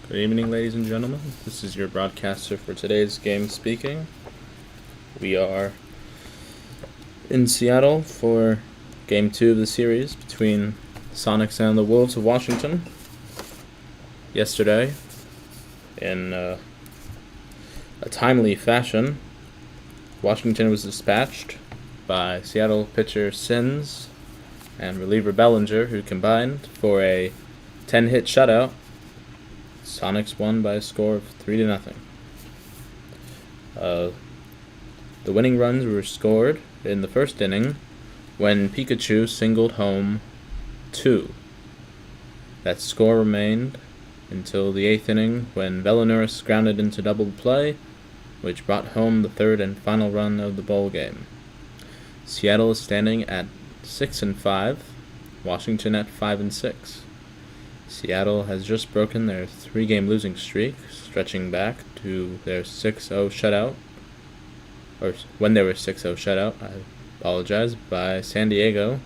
Good evening, ladies and gentlemen. This is your broadcaster for today's game speaking. We are in Seattle for Game 2 of the series between Sonics and the Wolves of Washington. Yesterday, in a timely fashion, Washington was dispatched by Seattle pitcher Sins and reliever Bellinger, who combined for a 10-hit shutout. Sonics won by a score of 3-0. The winning runs were scored in the first inning when Pikachu singled home 2. That score remained until the 8th inning when Velonuris grounded into double play, which brought home the third and final run of the bowl game. Seattle is standing at 6-5, Washington at 5-6. Seattle has just broken their 3-game losing streak, stretching back to their 6-0 shutout, or when they were 6-0 shutout, I apologize, by San Diego,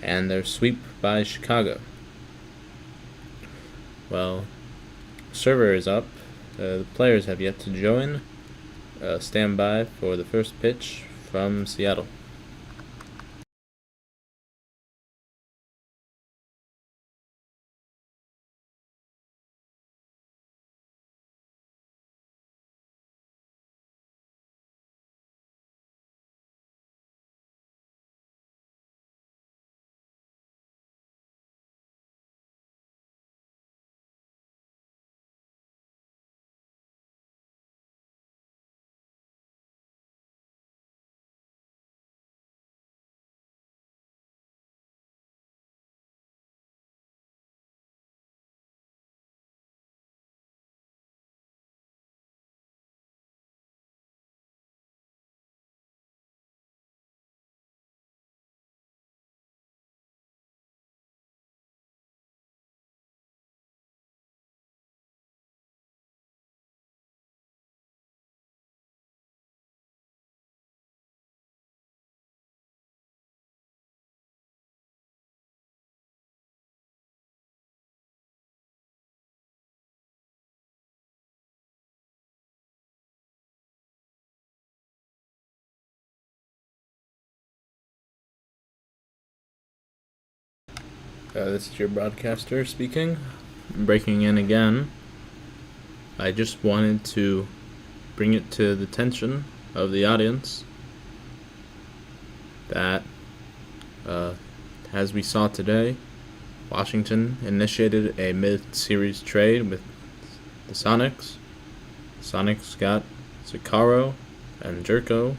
and their sweep by Chicago. Well, server is up. The players have yet to join. Stand by for the first pitch from Seattle. This is your broadcaster speaking. I'm breaking in again. I just wanted to bring it to the attention of the audience that, as we saw today, Washington initiated a mid-series trade with the Sonics. Sonics got Zakaro and Jerko,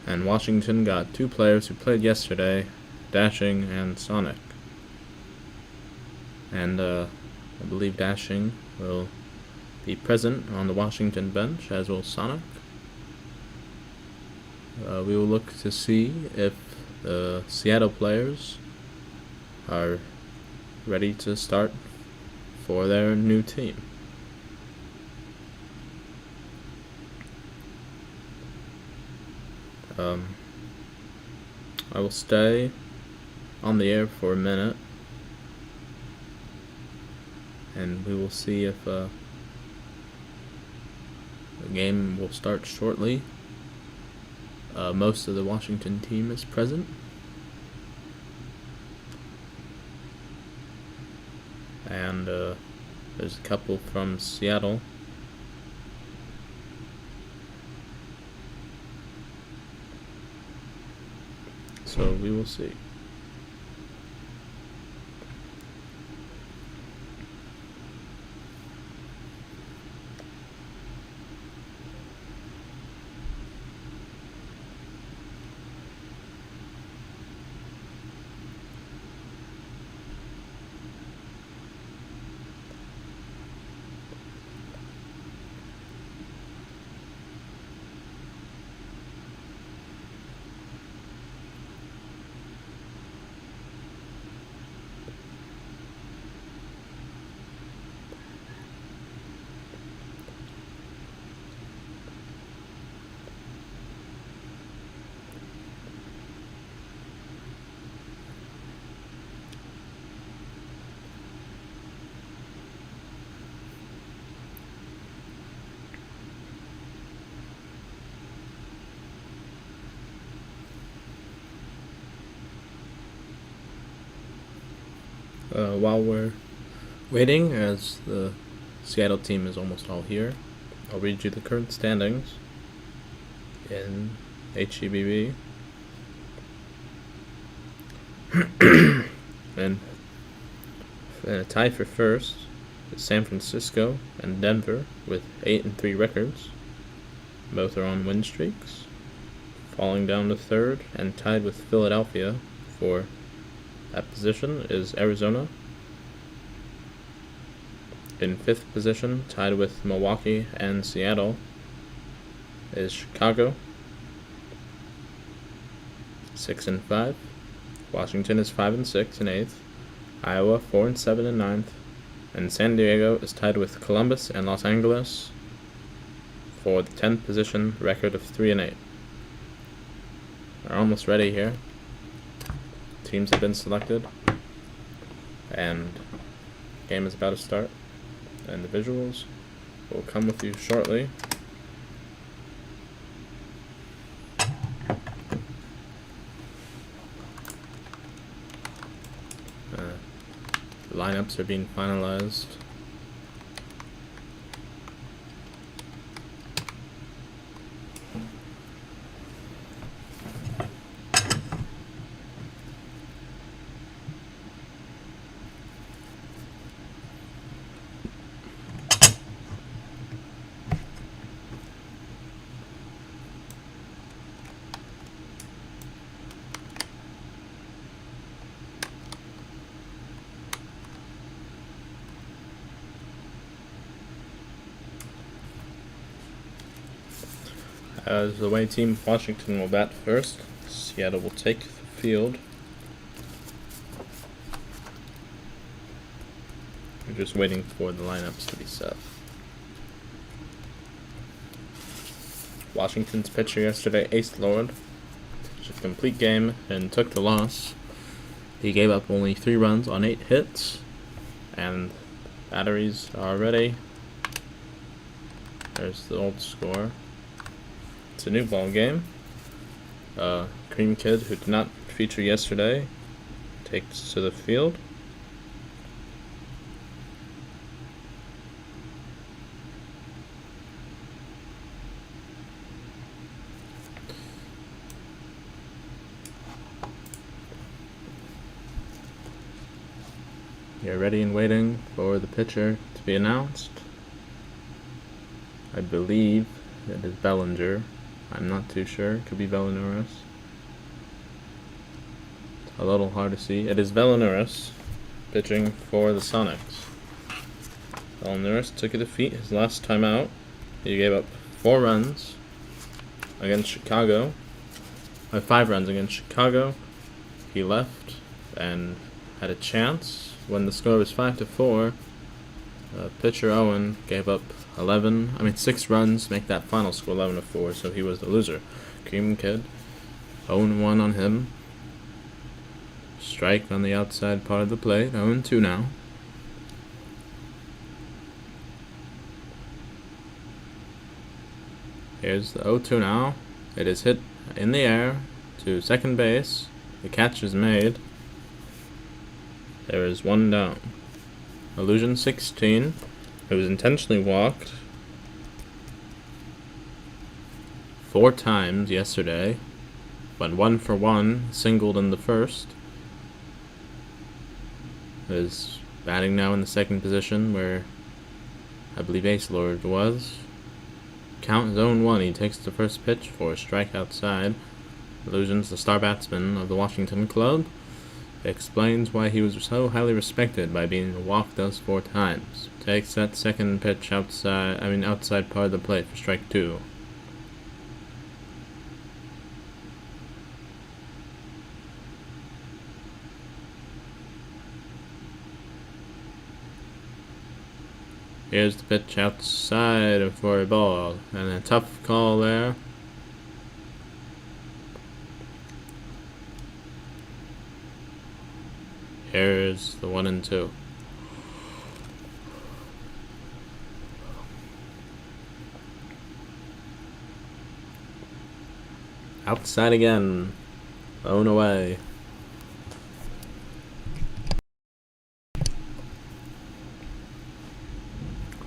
and Washington got 2 players who played yesterday, Dashing and Sonic. And I believe Dashing will be present on the Washington bench, as will Sonic. We will look to see if the Seattle players are ready to start for their new team. I will stay on the air for a minute, and we will see if the game will start shortly. Most of the Washington team is present. And there's a couple from Seattle. So we will see. While we're waiting, as the Seattle team is almost all here, I'll read you the current standings in HEBB. And a tie for first is San Francisco and Denver with 8-3 records. Both are on win streaks. Falling down to third and tied with Philadelphia for that position is Arizona. In fifth position, tied with Milwaukee and Seattle, is Chicago. 6-5. Washington is 5-6 in eighth. Iowa 4-7 in ninth. And San Diego is tied with Columbus and Los Angeles for the 10th position, record of 3-8. We're almost ready here. Teams have been selected, and the game is about to start, and the visuals will come with you shortly. The lineups are being finalized. As the away team, Washington will bat first. Seattle will take the field. We're just waiting for the lineups to be set. Washington's pitcher yesterday, Ace Lord, pitched a complete game and took the loss. He gave up only 3 runs on 8 hits, and batteries are ready. There's the old score. It's a new ball game. Cream Kid, who did not feature yesterday, takes to the field. You're ready and waiting for the pitcher to be announced. I believe it is Bellinger. I'm not too sure. It could be Vellanuris. It's a little hard to see. It is Vellanuris pitching for the Sonics. Vellanuris took a defeat his last time out. He gave up 4 runs against Chicago. 5 runs against Chicago. He left and had a chance when the score was 5-4. Pitcher Owen gave up 6 runs, make that final score 11-4, so he was the loser. Cream Kid, 0-1 on him. Strike on the outside part of the plate, 0-2 now. Here's the 0-2 now. It is hit in the air to second base. The catch is made. There is 1 down. Illusion 16, who was intentionally walked 4 times yesterday, went 1 for 1, singled in the first, is batting now in the second position where I believe Ace Lord was. Count is 0-1. He takes the first pitch for a strike outside. Illusion's the star batsman of the Washington club. Explains why he was so highly respected by being walked those 4 times. Takes that second pitch outside part of the plate for strike 2. Here's the pitch outside for a ball, and a tough call there. Here's the 1-2. Outside again. Blown away.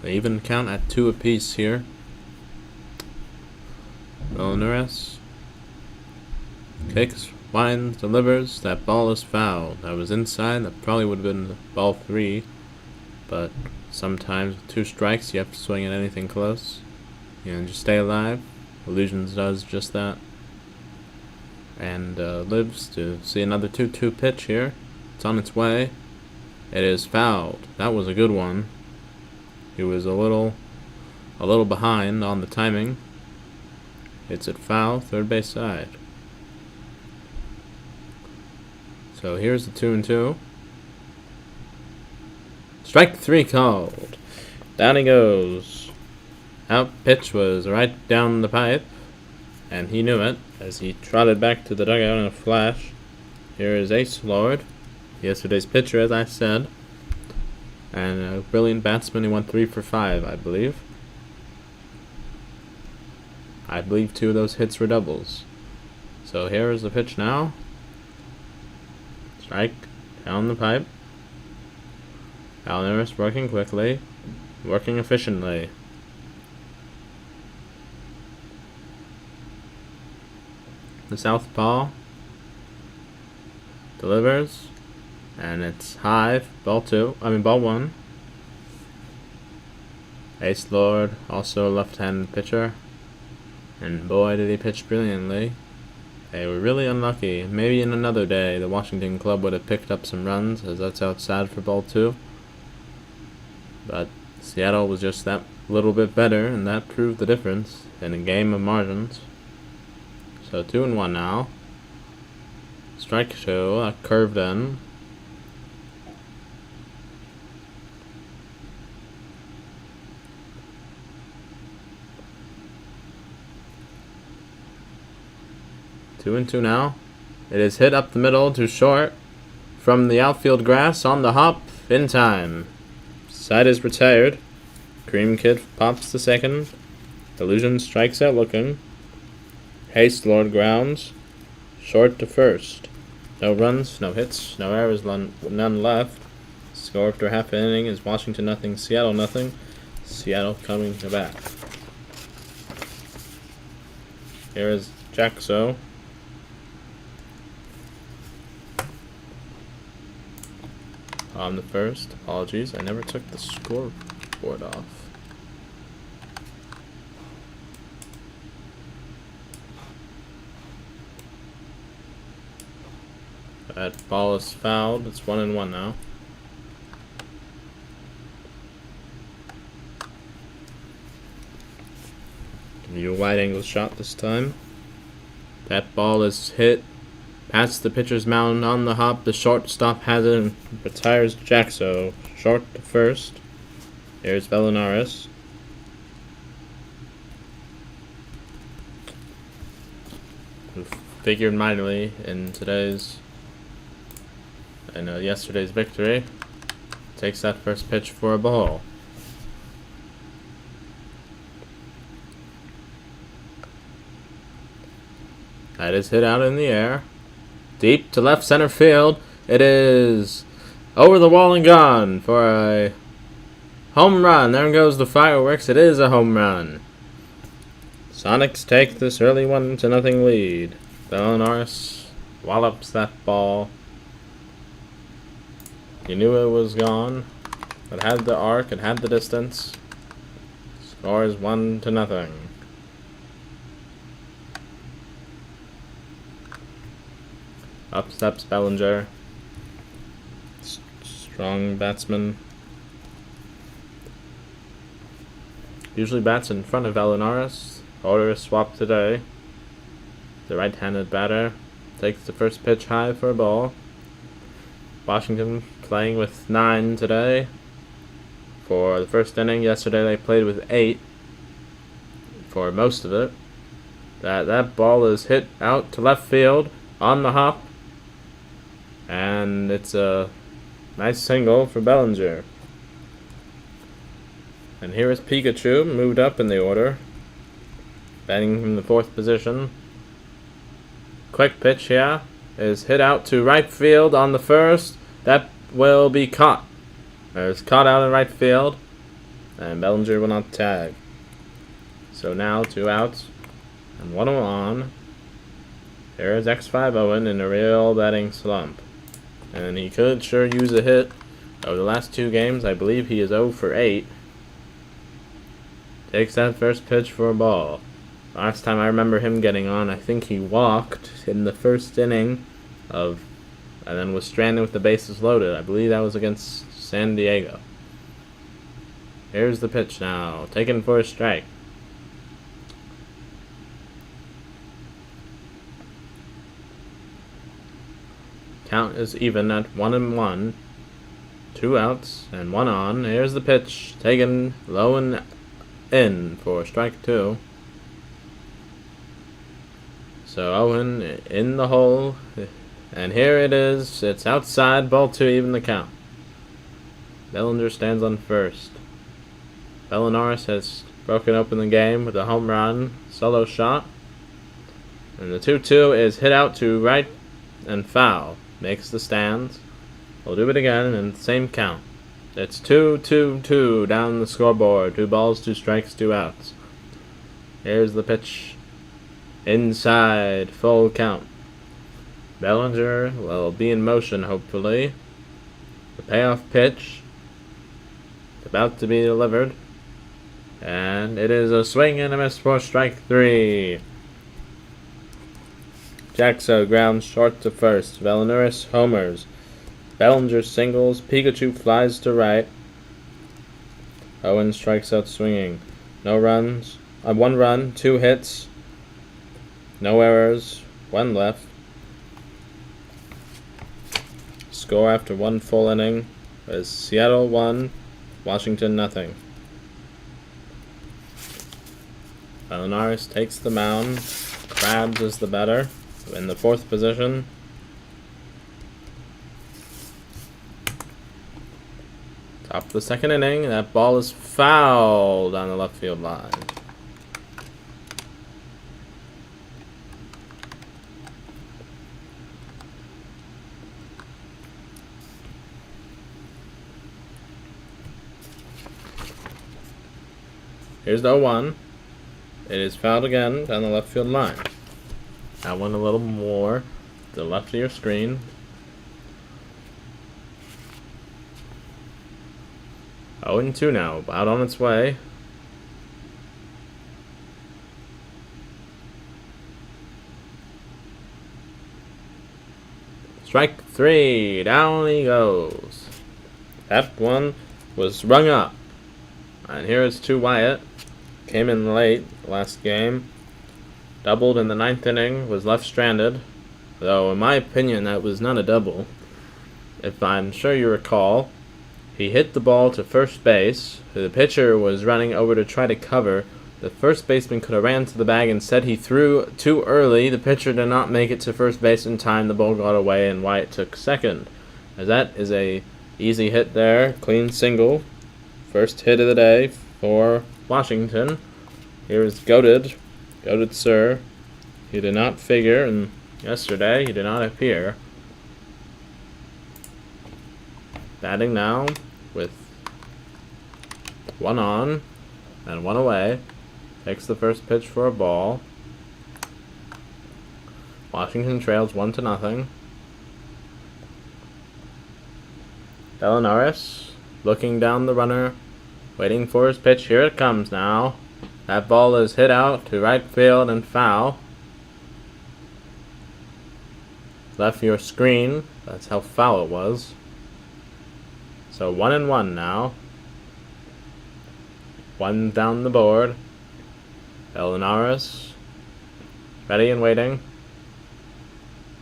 They even count at 2 apiece here. Belinares kicks, winds, delivers. That ball is fouled. That was inside. That probably would have been ball 3. But sometimes with 2 strikes, you have to swing at anything close. And just stay alive. Illusions does just that. And lives to see another 2-2 pitch here. It's on its way. It is fouled. That was a good one. He was a little behind on the timing. It's at foul, third base side. So here's the 2-2. Strike 3 called. Down he goes. Out pitch was right down the pipe, and he knew it as he trotted back to the dugout in a flash. Here is Ace Lord, yesterday's pitcher, as I said, and a brilliant batsman. He went 3 for 5, I believe. I believe 2 of those hits were doubles. So here is the pitch now. Strike down the pipe. Belinares working quickly, working efficiently. The southpaw delivers, and it's high. Ball 1. Ace Lord, also a left-handed pitcher, and boy did he pitch brilliantly. They were really unlucky. Maybe in another day the Washington club would have picked up some runs, as that's outside for ball 2. But Seattle was just that little bit better, and that proved the difference in a game of margins. So 2-1 now. Strike 2, curved in. Two and 2 now. It is hit up the middle to short from the outfield grass on the hop in time. Side is retired. Cream Kid pops to second. Illusion strikes out looking. Haste Lord grounds. Short to first. No runs, no hits, no errors, none left. Score after half an inning is Washington nothing, Seattle nothing. Seattle coming back. Here is Jaxo. On the first. Apologies, I never took the scoreboard off. That ball is fouled. It's 1-1 now. Give you a wide angle shot this time. That ball is hit past the pitcher's mound on the hop. The shortstop has it and retires Jaxo. Short to first. Here's Belinares. Who figured mightily in yesterday's victory. Takes that first pitch for a ball. That is hit out in the air. Deep to left center field. It is over the wall and gone for a home run. There goes the fireworks. It is a home run. Sonics take this early 1-0 lead. Belinares wallops that ball. You knew it was gone. It had the arc. It had the distance. Score is 1-0. Up steps Bellinger. Strong batsman. Usually bats in front of Belinares. Order is swapped today. The right-handed batter takes the first pitch high for a ball. Washington playing with 9 today for the first inning. Yesterday they played with 8 for most of it. That ball is hit out to left field on the hop, and it's a nice single for Bellinger. And here is Pikachu, moved up in the order, batting from the 4th position. Quick pitch here is hit out to right field on the first. That will be caught. It's caught out in right field. and Bellinger will not tag. So now 2 outs and 1 on. Here is X5 Owen in a real batting slump. And he could sure use a hit. Over the last 2 games, I believe he is 0 for 8. Takes that first pitch for a ball. Last time I remember him getting on, I think he walked in the first inning and then was stranded with the bases loaded. I believe that was against San Diego. Here's the pitch now, taken for a strike. Count is even at 1-1. 2 outs and 1 on. Here's the pitch, taken low and in for strike 2. So Owen in the hole, and here it is. It's outside, ball 2, even the count. Bellinger stands on first. Bellinaris has broken open the game with a home run solo shot, and the 2-2 is hit out to right and foul. Makes the stands. We'll do it again in the same count. It's 2-2-2 down the scoreboard. 2 balls, 2 strikes, 2 outs. Here's the pitch. Inside, full count. Bellinger will be in motion, hopefully. The payoff pitch is about to be delivered. And it is a swing and a miss for strike 3. Jaxo grounds short to first. Bellinaris homers. Bellinger singles. Pikachu flies to right. Owen strikes out swinging. No runs. 1 run, 2 hits. No errors. 1 left. Score after 1 full inning is Seattle 1, Washington nothing. Bellinaris takes the mound. Krabs is the batter in the 4th position. Top of the 2nd inning. That ball is fouled on the left field line. Here's the 0-1. It is fouled again down the left field line. That one a little more to the left of your screen. Oh, and 2 now, out on its way. Strike 3, down he goes. That one was rung up. And here is 2 Wyatt. Came in late last game. Doubled in the 9th inning, was left stranded. Though, in my opinion, that was not a double. If I'm sure you recall, he hit the ball to first base. The pitcher was running over to try to cover. The first baseman could have ran to the bag and said he threw too early. The pitcher did not make it to first base in time. The ball got away, and Wyatt took second. As that is a easy hit there. Clean single. First hit of the day for Washington. Here is Goated. Goated sir. He did not figure, and yesterday he did not appear. Batting now with 1 on and 1 away. Takes the first pitch for a ball. Washington trails 1-0. Bellinaris looking down the runner, waiting for his pitch. Here it comes now. That ball is hit out to right field and foul. Left your screen. That's how foul it was. So 1-1 now. 1 down the board. Bellinaris ready and waiting.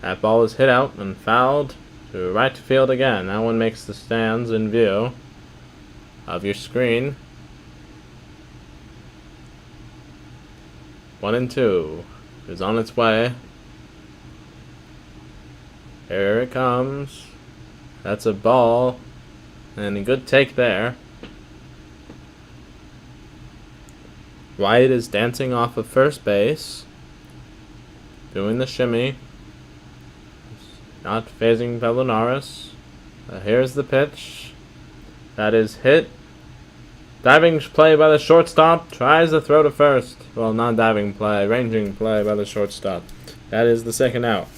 That ball is hit out and fouled to right field again. That one makes the stands in view of your screen. 1-2 is on its way. Here it comes. That's a ball. And a good take there. Wyatt is dancing off of first base. Doing the shimmy. Not phasing Bellinaris. Here's the pitch. That is hit Diving play by the shortstop. Tries to throw to first. Well, not diving play. Ranging play by the shortstop. That is the second out.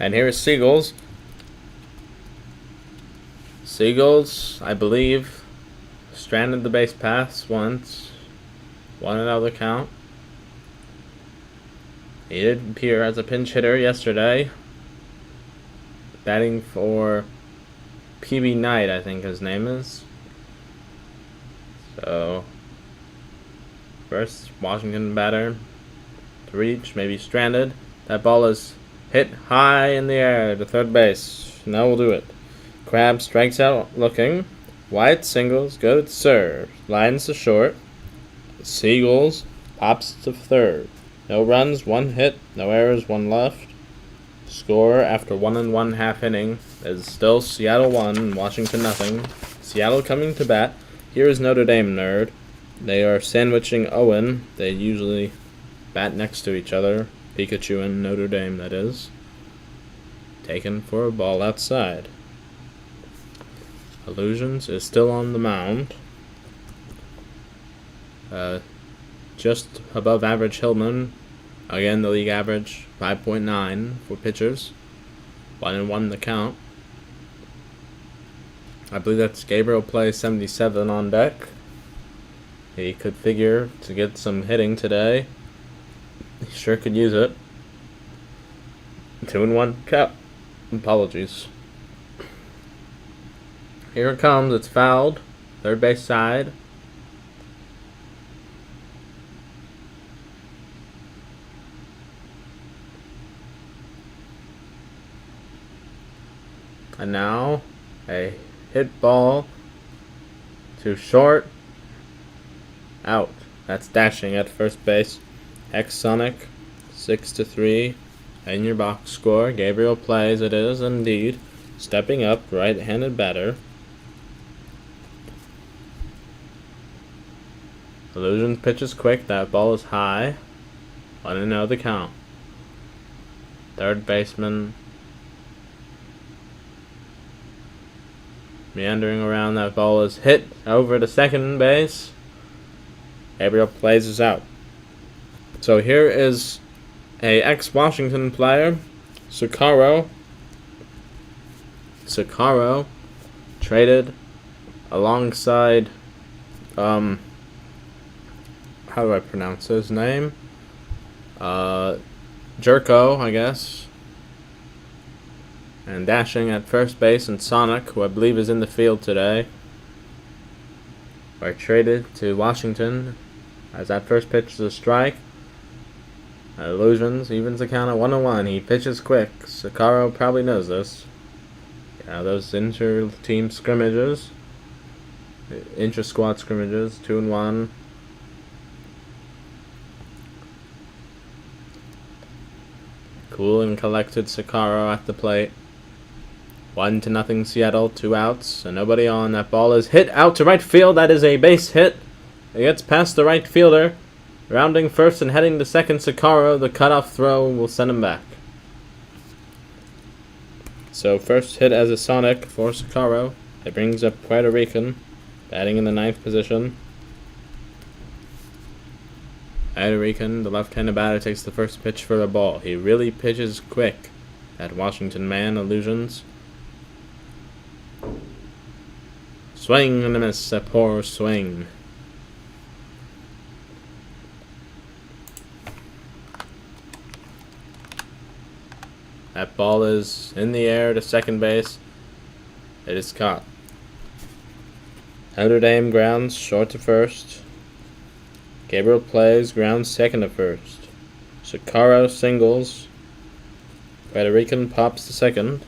And here is Seagulls. Seagulls, I believe, stranded the base paths once. One out of the count. He did appear as a pinch hitter yesterday. Batting for PB Knight, I think his name is. So, first Washington batter to reach, maybe stranded. That ball is hit high in the air to third base. Now we'll do it. Crab strikes out looking. White singles, go to serve. Lines to short. Seagulls pops to third. No runs, one hit, no errors, one left. Score after 1 1/2 inning is still Seattle 1, Washington nothing. Seattle coming to bat. Here is Notre Dame nerd. They are sandwiching Owen. They usually bat next to each other. Pikachu and Notre Dame, that is. Taken for a ball outside. Illusions is still on the mound. Just above average Hillman. Again, the league average 5.9 for pitchers. 1-1 the count. I believe that's Gabriel plays 77 on deck. He could figure to get some hitting today. He sure could use it. 2-1 count. Apologies. Here it comes. It's fouled. Third base side. And now a hit ball to short. Out. That's dashing at first base. X-Sonic 6-3. In your box score. Gabriel plays. It is indeed. Stepping up. Right-handed batter. Illusions pitches quick. That ball is high. 1-0 the count. Third baseman meandering around. That ball is hit over to second base. Gabriel plays us out. So here is a ex-Washington player, Sakaro. Traded alongside, how do I pronounce his name? Jerko, I guess. And dashing at first base, and Sonic, who I believe is in the field today, are traded to Washington as that first pitch is a strike. Illusions evens the count at 1-1. He pitches quick. Sakaro probably knows this. Yeah, those inter-team scrimmages, intra-squad scrimmages, 2-1. Cool and collected Sakaro at the plate. 1-0 Seattle, 2 outs, and nobody on. That ball is hit out to right field. That is a base hit. It gets past the right fielder. Rounding first and heading to second, Sakaro. The cutoff throw will send him back. So first hit as a Sonic for Sakaro. It brings up Puerto Rican, batting in the 9th position. Puerto Rican, the left-handed batter, takes the first pitch for the ball. He really pitches quick. That Washington man, Illusions. Swing and a miss, a poor swing. That ball is in the air to second base. It is caught. Notre Dame grounds short to first. Gabriel plays grounds second to first. Sakaro singles. Puerto Rican pops to second.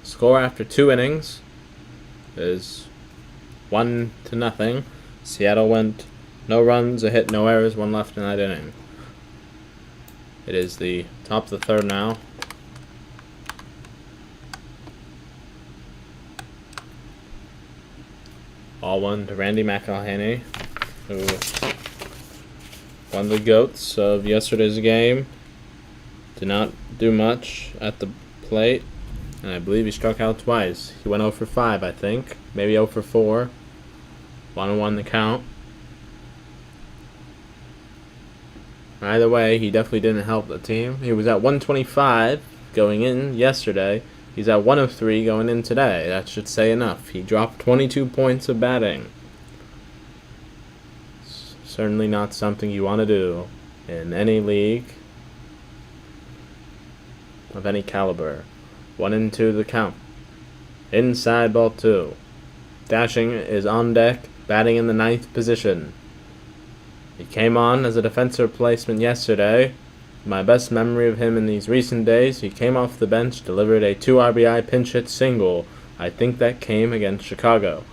Score after 2 innings is 1-0. Seattle went no runs, a hit, no errors, 1 left in that inning. It is the top of the third now. All 1 to Randy McElhaney, who one of the GOATs of yesterday's game. Did not do much at the plate, and I believe he struck out twice. He went 0 for 5, I think. Maybe 0 for 4. 1-1 the count. Either way, he definitely didn't help the team. He was at 125 going in yesterday. He's at 1 of 3 going in today. That should say enough. He dropped 22 points of batting. Certainly not something you want to do in any league of any caliber. 1-2 the count. Inside ball 2. Dashing is on deck, batting in the 9th position. He came on as a defensive replacement yesterday. My best memory of him in these recent days, he came off the bench, delivered a 2 RBI pinch hit single. I think that came against Chicago.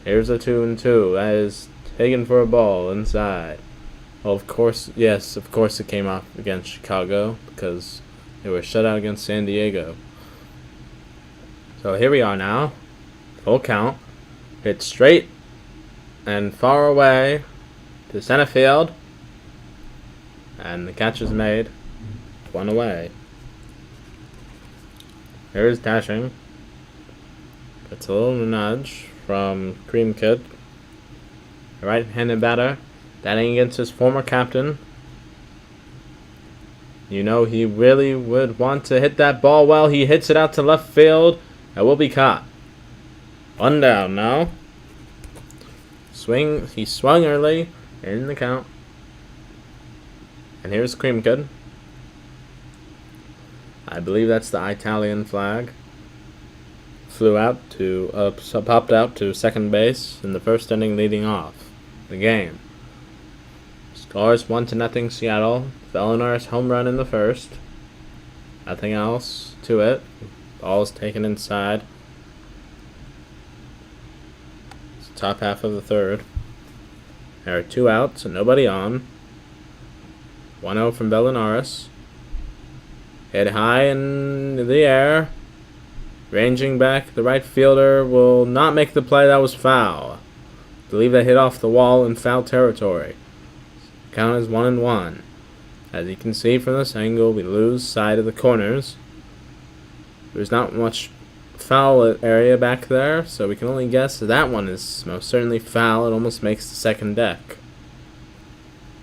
Here's a 2-2. That is taken for a ball inside. Well, of course it came off against Chicago because they were shut out against San Diego. So here we are now. Full count. Hit straight and far away to center field. And the catch is made. 1 away. Here's Dashing. It's a little nudge from Cream Kid. A right-handed batter, batting against his former captain. You know he really would want to hit that ball well. He hits it out to left field. It will be caught. 1 down now. Swing. He swung early in the count. And here's Cream Kid. I believe that's the Italian flag. Popped out to second base in the first inning, leading off the game. Scores 1-0 Seattle. Bellinar's home run in the first. Nothing else to it. Ball is taken inside. It's the top half of the third. There are 2 outs and nobody on. 1-0 from Bellinaris. Hit high in the air. Ranging back, the right fielder will not make the play. That was foul. I believe that hit off the wall in foul territory. Count is 1-1. As you can see from this angle, we lose side of the corners. There's not much foul area back there, so we can only guess that one is most certainly foul. It almost makes the second deck.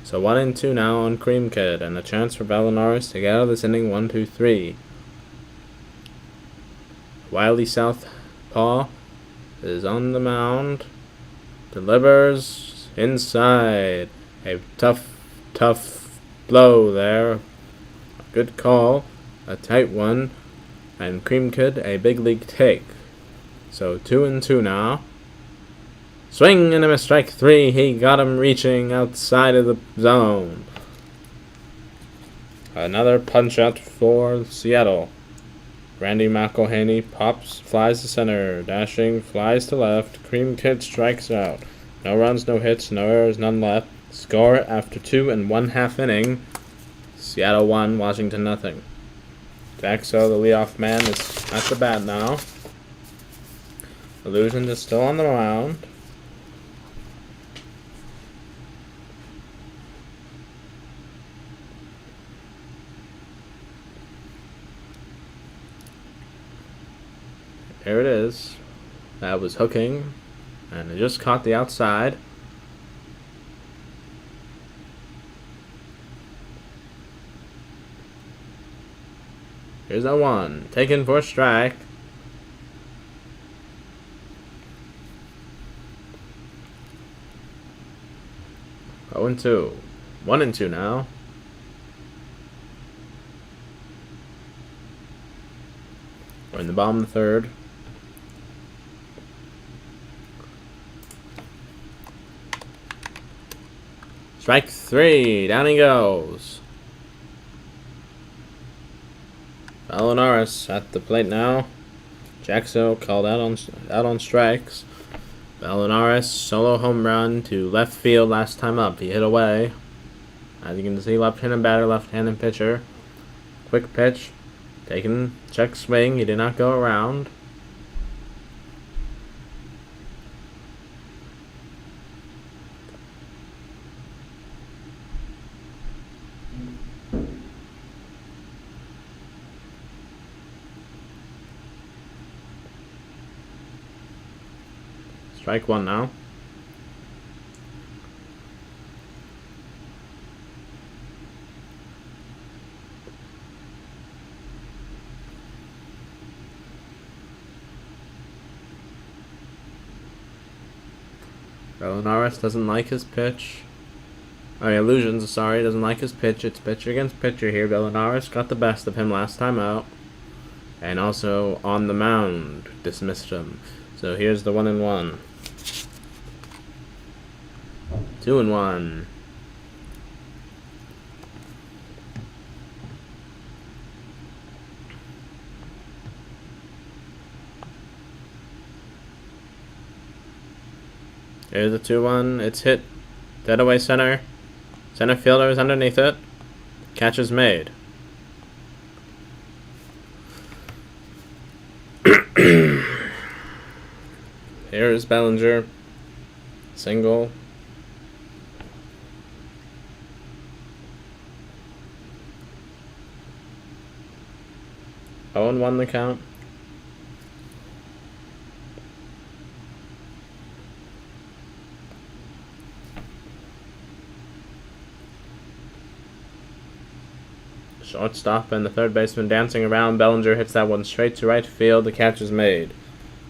So 1-2 now on Cream Kid, and a chance for Bellinaris to get out of this inning 1-2-3. Wiley Southpaw is on the mound. Delivers inside. A tough blow there. A good call. A tight one. And Cream Kid, a big league take. So 2-2 now. Swing and a miss, strike 3. He got him reaching outside of the zone. Another punch out for Seattle. Randy McElhaney flies to center. Dashing, flies to left. Cream Kid strikes out. No runs, no hits, no errors, none left. Score after 2 1/2 inning. Seattle 1, Washington 0. Jaxo, the leadoff man, is at the bat now. Illusion is still on the mound. There it is. That was hooking, and it just caught the outside. Here's a 1. Taken for a strike. Oh, 2. 1-2 now. We're in the bottom of the third. Strike 3. Down he goes. Bellinaris at the plate now. Jaxo called out on strikes. Bellinaris solo home run to left field last time up. He hit away. As you can see, left-handed batter, left-handed pitcher. Quick pitch. Taken, check swing. He did not go around. Strike 1 now. Belinaris doesn't like his pitch. Illusions, sorry, doesn't like his pitch. It's pitcher against pitcher here. Belinaris got the best of him last time out. And also on the mound, dismissed him. So here's the 1-1. 2-1. Here's the 2-1. It's hit. Dead away center. Center fielder is underneath it. Catch is made. Here is Bellinger. Single. Owen won the count. Shortstop and the third baseman dancing around. Bellinger hits that one straight to right field. The catch is made.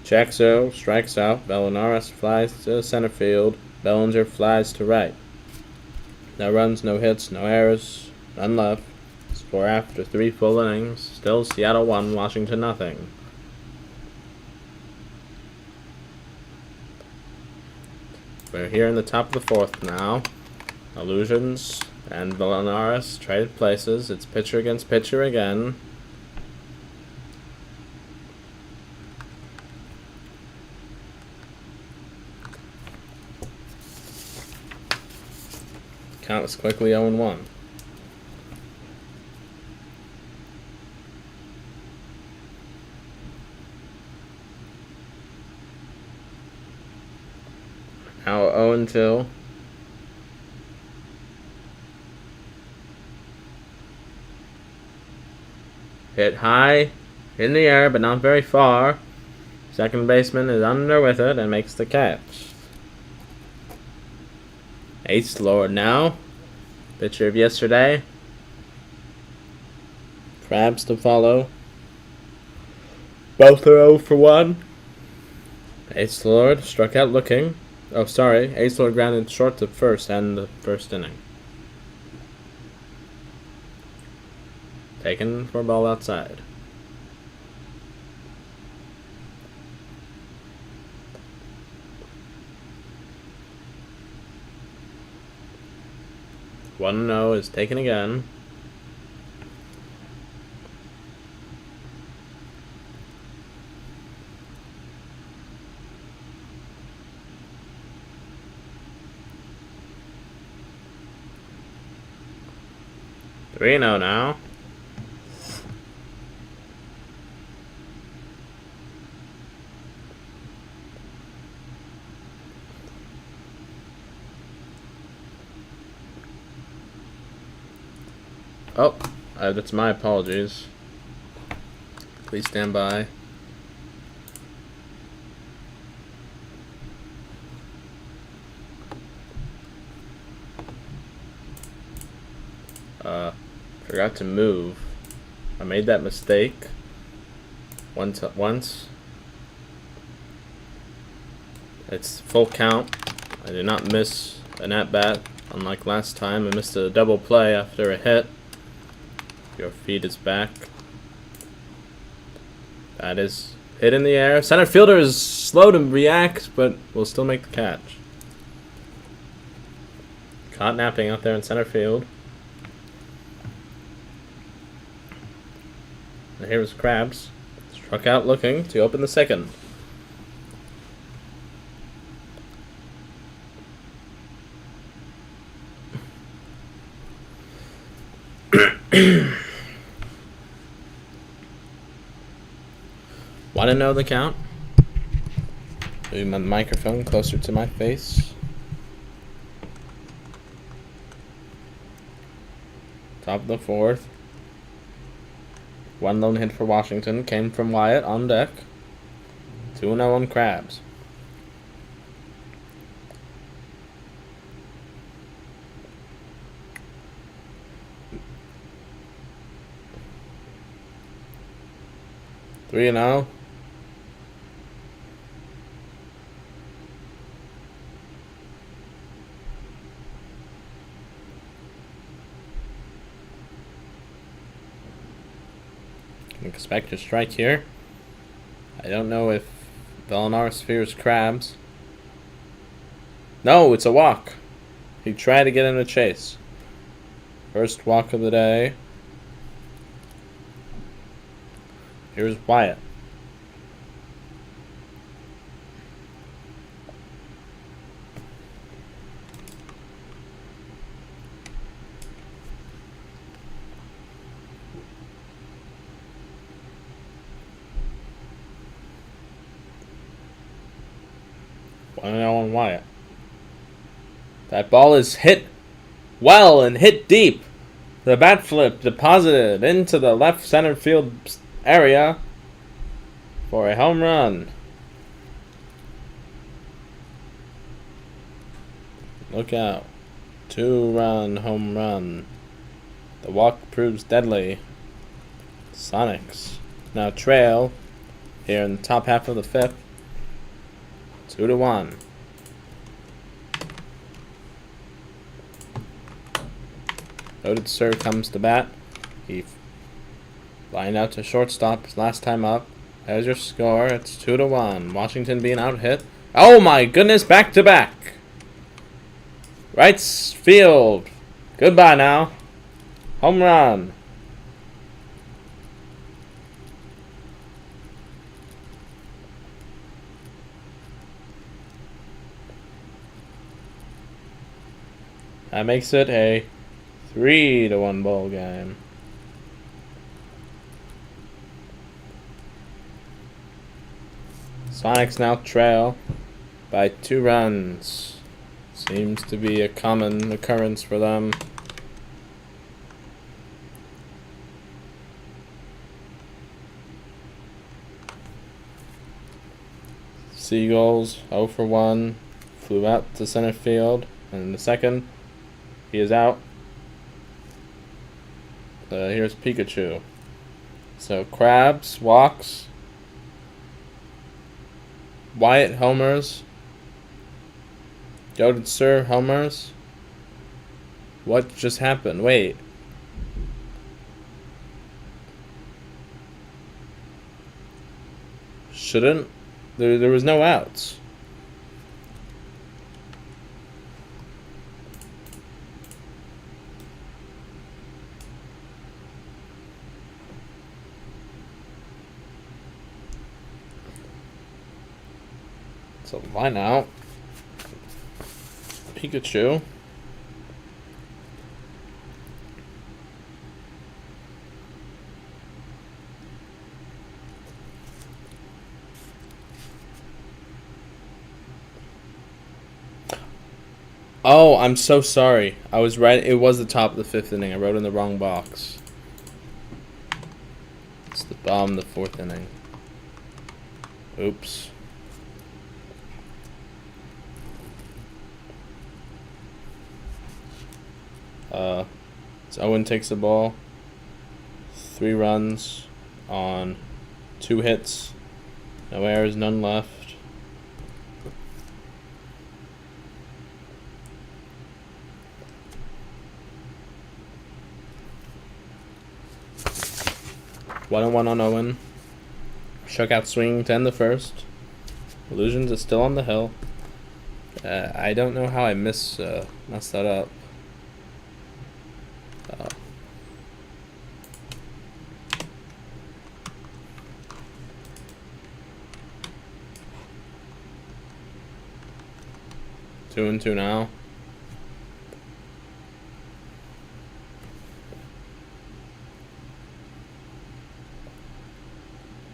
Jaxo strikes out. Belinaris flies to center field. Bellinger flies to right. No runs, no hits, no errors, none left. Score after 3 full innings. Still Seattle 1, Washington nothing. We're here in the top of the 4th now. Illusions and Belinaris traded places. It's pitcher against pitcher again. Count is quickly 0-1. Now 0-2. Hit high in the air, but not very far. Second baseman is under with it and makes the catch. Ace Lord now. Pitcher of yesterday. Crabs to follow. Both are 0 for 1. Ace Lord struck out looking. Oh, sorry. Ace Lord grounded short to first and the first inning. Taken for a ball outside. One no is taken again. Three no now. Oh, that's my apologies. Please stand by. Forgot to move. I made that mistake once. It's full count. I did not miss an at-bat, unlike last time. I missed a double play after a hit. Your feed is back. That is hit in the air. Center fielder is slow to react, but will still make the catch. Caught napping out there in center field. And here is Krabs. Struck out looking to open the second. Want to know the count? Moving my microphone closer to my face. Top of the 4th. One lone hit for Washington came from Wyatt on deck. 2-0 on Krabs. Three and 0. Can expect a strike here. I don't know if Bellinars fears crabs. No, it's a walk. He tried to get in a chase. First walk of the day. Here's Wyatt. One and on Wyatt. That ball is hit well and hit deep. The bat flip deposited into the left center field area for a home run. Look out. 2-run home run. The walk proves deadly. Sonics now trail here in the top half of the fifth. 2-1. Noted Sir comes to bat. He lined out to shortstop his last time up. There's your score. It's 2-1. Washington being out hit. Oh my goodness! Back to back. Right field. Goodbye now. Home run. That makes it a 3-1 ball game. Sonics now trail by 2 runs. Seems to be a common occurrence for them. Seagulls 0 for 1. Flew out to center field. And in the second, he is out. Here's Pikachu. So Krabs walks. Wyatt homers. Goated Sir homers. What just happened? Wait. Shouldn't? There was no outs. So line out. Pikachu. Oh, I'm so sorry. I was right. It was the top of the 5th inning. I wrote in the wrong box. It's the bottom of the 4th inning. Oops. So Owen takes the ball. 3 runs on 2 hits. No errors, none left. One and 1 on Owen. Shutout swing to end the first. Illusions is still on the hill. I don't know how I messed that up. 2-2 now.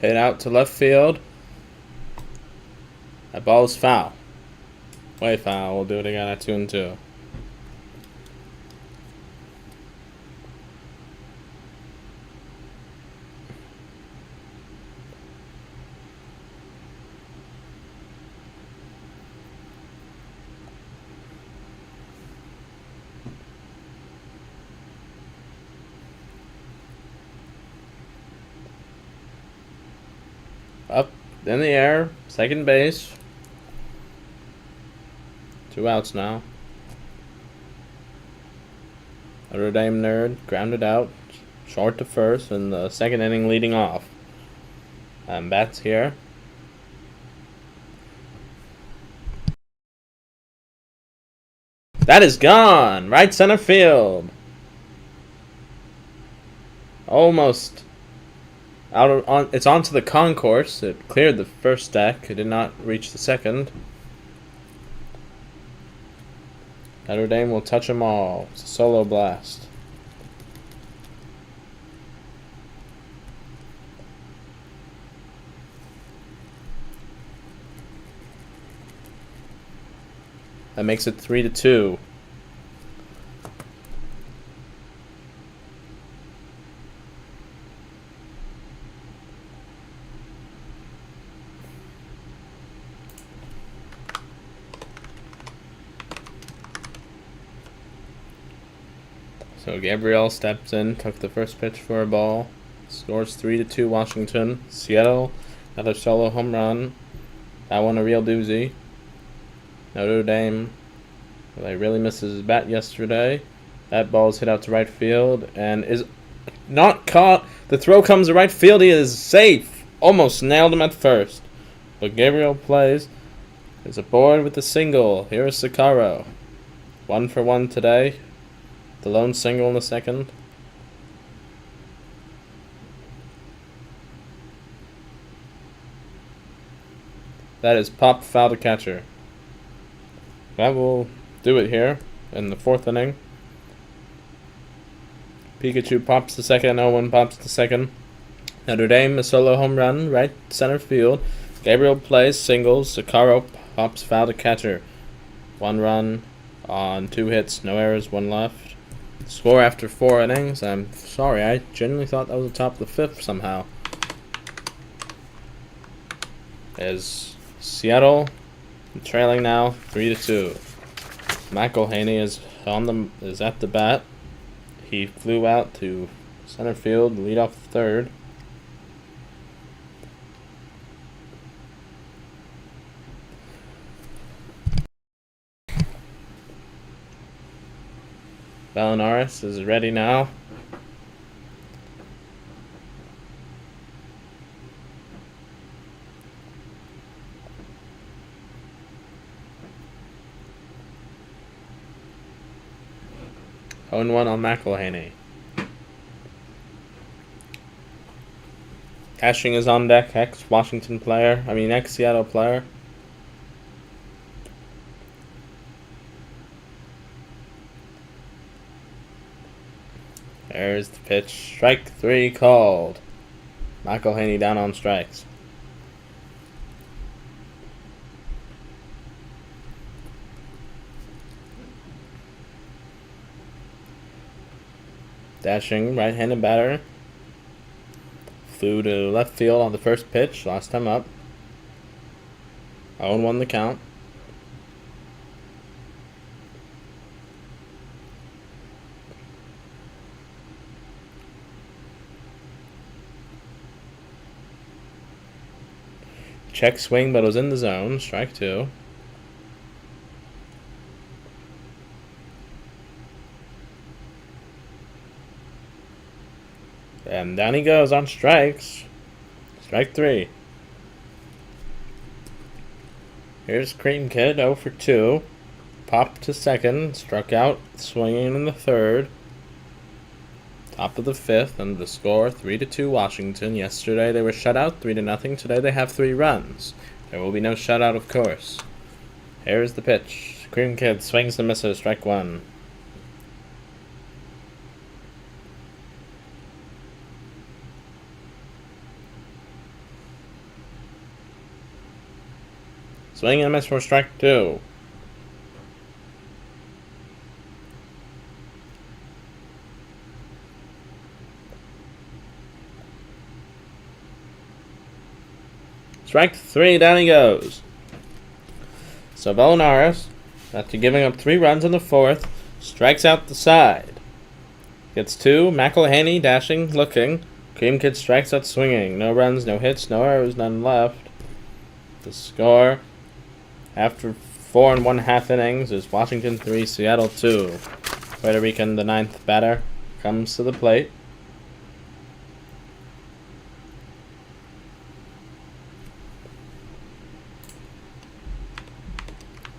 Hit out to left field. That ball is foul. Way foul. We'll do it again at 2-2. Up in the air, second base. 2 outs now. Notre Dame nerd grounded out. short to first in the second inning leading off. Bats here. That is gone! Right center field. Almost it's onto the concourse. It cleared the first deck. It did not reach the second. Notre Dame will touch them all. It's a solo blast. That makes it 3-2. So Gabriel steps in, took the first pitch for a ball, scores 3-2 Washington. Seattle, another solo home run. That one a real doozy. Notre Dame, they really missed his bat yesterday. That ball's hit out to right field and is not caught. The throw comes to right field. He is safe. Almost nailed him at first. But Gabriel plays. Is aboard with the single. Here is Sakaro. 1 for 1 today. The lone single in the second. That is pop foul to catcher. That will do it here in the fourth inning. Pikachu pops the second. Owen pops the second. Notre Dame a solo home run right center field. Gabriel plays singles. Sakaro pops foul to catcher. 1 run on 2 hits, no errors, 1 left. Score after 4 innings. I'm sorry, I genuinely thought that was the top of the 5th somehow. As Seattle trailing now 3-2. McElhaney is at the bat. He flew out to center field, lead off third. Valinaris is ready now. Oh, 1 on McElhaney. Cashing is on deck, ex-Seattle player. There's the pitch. Strike 3 called. McElhaney down on strikes. Dashing right-handed batter. Flew to left field on the first pitch. Last time up. 0-1 the count. Check swing, but it was in the zone. Strike 2. And down he goes on strikes. Strike 3. Here's Cream Kid, 0 for 2. Popped to second. Struck out, swinging in the third. Top of the 5th, and the score 3-2 Washington. Yesterday they were shut out 3-0. Today they have 3 runs. There will be no shutout, of course. Here's the pitch. Cream Kid swings and misses. Strike 1. Swing and a miss for strike 2. Strike 3, down he goes. So Valinaris, after giving up 3 runs in the 4th, strikes out the side. Gets 2, McElhaney dashing, looking. Cream Kid strikes out swinging. No runs, no hits, no errors, none left. The score after 4 1/2 innings is Washington 3, Seattle 2. Puerto Rican, the 9th batter, comes to the plate.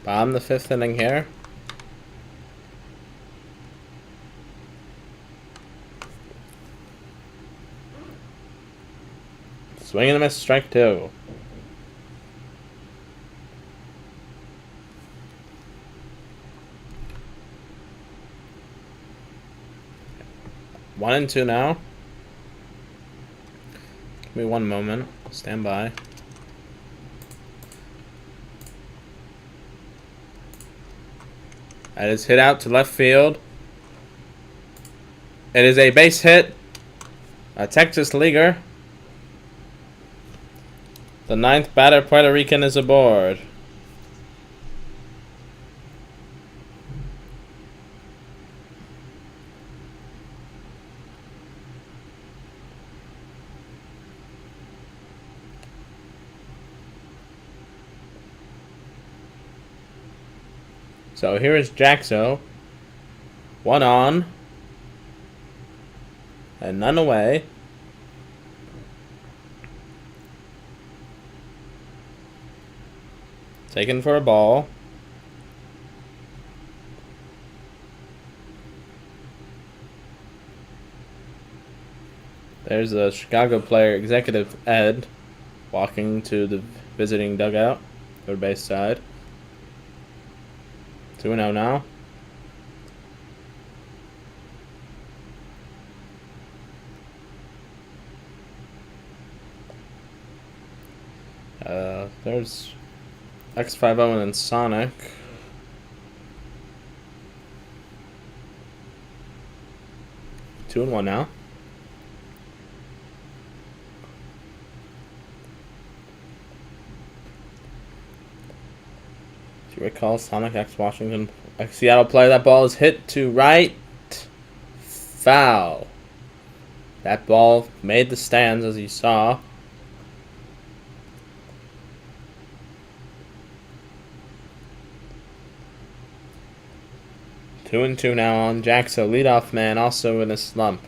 Bottom of the fifth inning here. Swing and a miss, strike two. One and two now. Give me one moment. Stand by. That is hit out to left field. It is a base hit. A Texas leaguer. The ninth batter, Puerto Rican, is aboard. So here is Jaxo. One on. And none away. Taken for a ball. There's the Chicago player, Executive Ed, walking to the visiting dugout, third base side. 2-0 now. There's X50 and Sonic. Two and one now. Do you recall Sonic X Washington X Seattle player? That ball is hit to right. Foul. That ball made the stands, as you saw. Two and two now on Jaxo, leadoff man, also in a slump.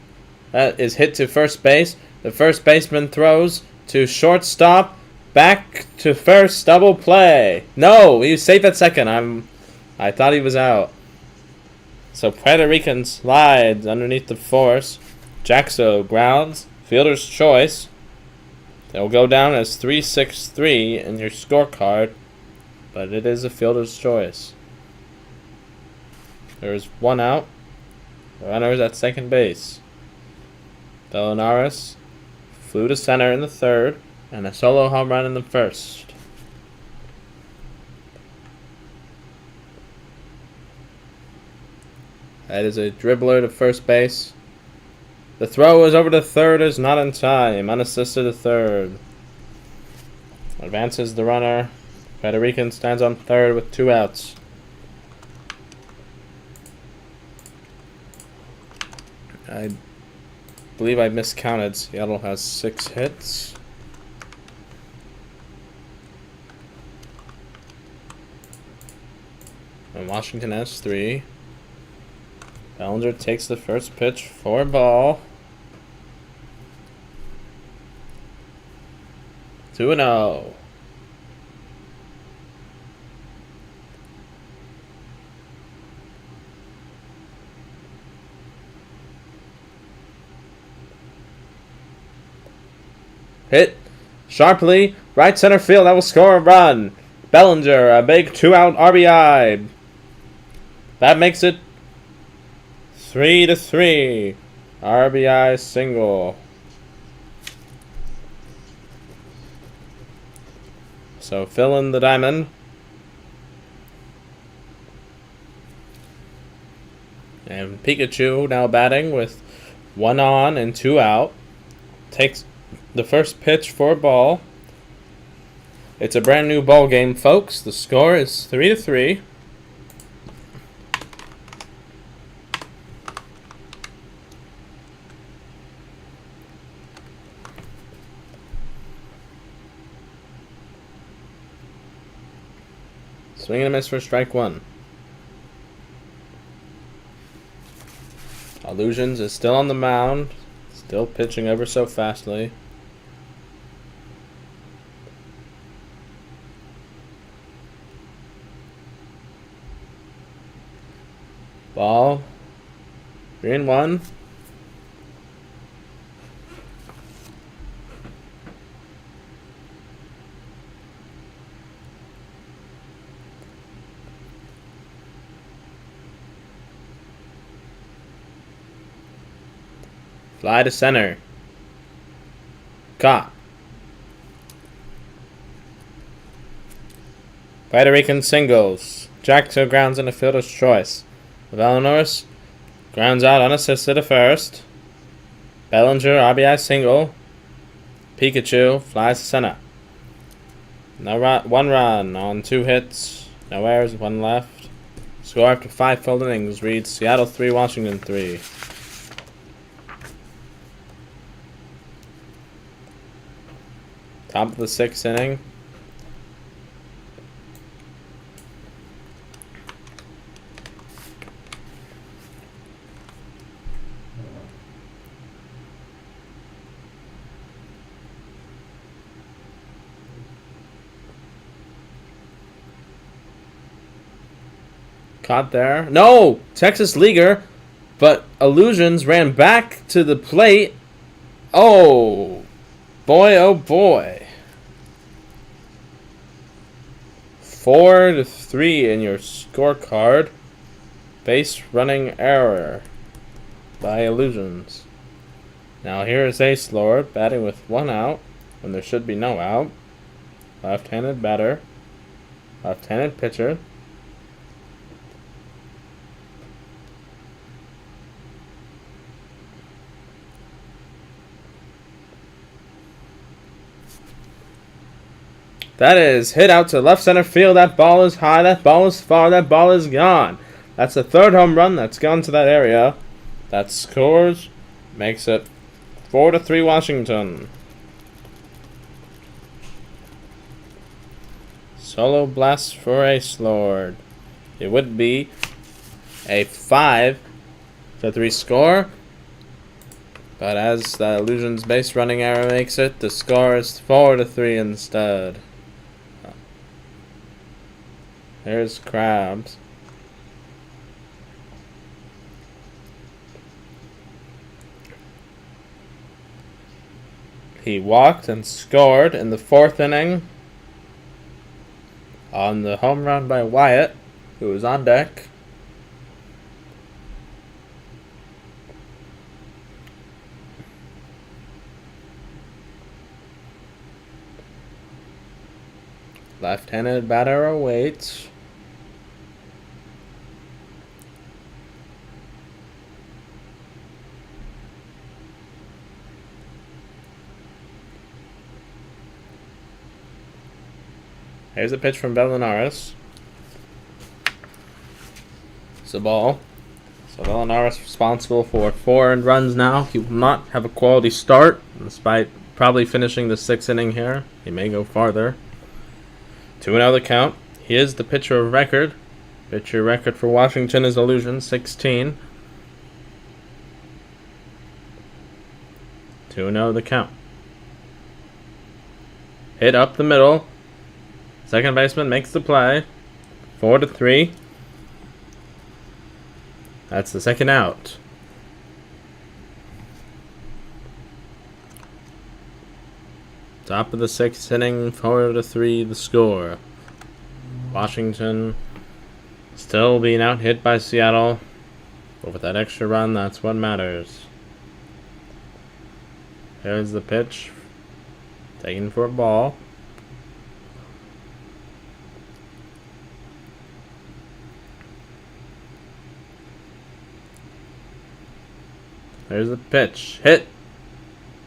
That is hit to first base. The first baseman throws to shortstop. Back to first, double play. No, he was safe at second. I thought he was out. So Puerto Rican slides underneath the force. Jaxo grounds. Fielder's choice. They'll go down as 3-6-3 in your scorecard, but it is a fielder's choice. There's one out. The runner is at second base. Bellinaris flew to center in the third, and a solo home run in the first. That is a dribbler to first base. The throw is over to third, is not in time. Unassisted to third. Advances the runner. Puerto Rican stands on third with two outs. I believe I miscounted. Seattle has 6 hits. And Washington has 3. Bellinger takes the first pitch for a ball. 2-0. Hit sharply, right center field. That will score a run. Bellinger, a big 2-out RBI. That makes it 3-3. RBI single. So fill in the diamond. And Pikachu now batting with 1 on and 2 out. Takes the first pitch for a ball. It's a brand new ball game, folks. The score is 3-3. Swing and a miss for strike one. Illusions is still on the mound. Still pitching ever so fastly. Ball. 3-1. Fly to center. Caught. Puerto Rican singles. Jack to grounds in a fielder's choice. Valenoris grounds out unassisted to first. Bellinger RBI single. Pikachu flies to center. One run on 2 hits. No errors, 1 left. Score after 5 full innings reads Seattle 3, Washington 3. Top of the 6th inning. Caught there. No! Texas Leaguer. But Illusions ran back to the plate. Oh. Boy, oh boy. 4-3 in your scorecard. Base running error by Illusions. Now here is Ace Lord batting with 1 out when there should be no out. Left-handed batter. Left-handed pitcher. That is hit out to left center field. That ball is high. That ball is far. That ball is gone. That's the 3rd home run that's gone to that area. That scores makes it 4-3 Washington. Solo blast for Ace Lord. It would be a 5-3 score. But as the Illusions base running error makes it, the score is 4-3 instead. There's Krabs. He walked and scored in the 4th inning on the home run by Wyatt, who was on deck. Left-handed batter awaits. Here's a pitch from Belinares. It's a ball. So Belinares responsible for 4 earned runs now. He will not have a quality start, despite probably finishing the 6th inning here. He may go farther. 2-0 the count. He is the pitcher of record. Pitcher record for Washington is Illusion, 16. 2-0 the count. Hit up the middle. Second baseman makes the play. 4-3. That's the 2nd out. Top of the 6th inning, 4-3 the score. Washington still being out hit by Seattle. But with that extra run, that's what matters. There's the pitch. Taken for a ball. There's the pitch. Hit.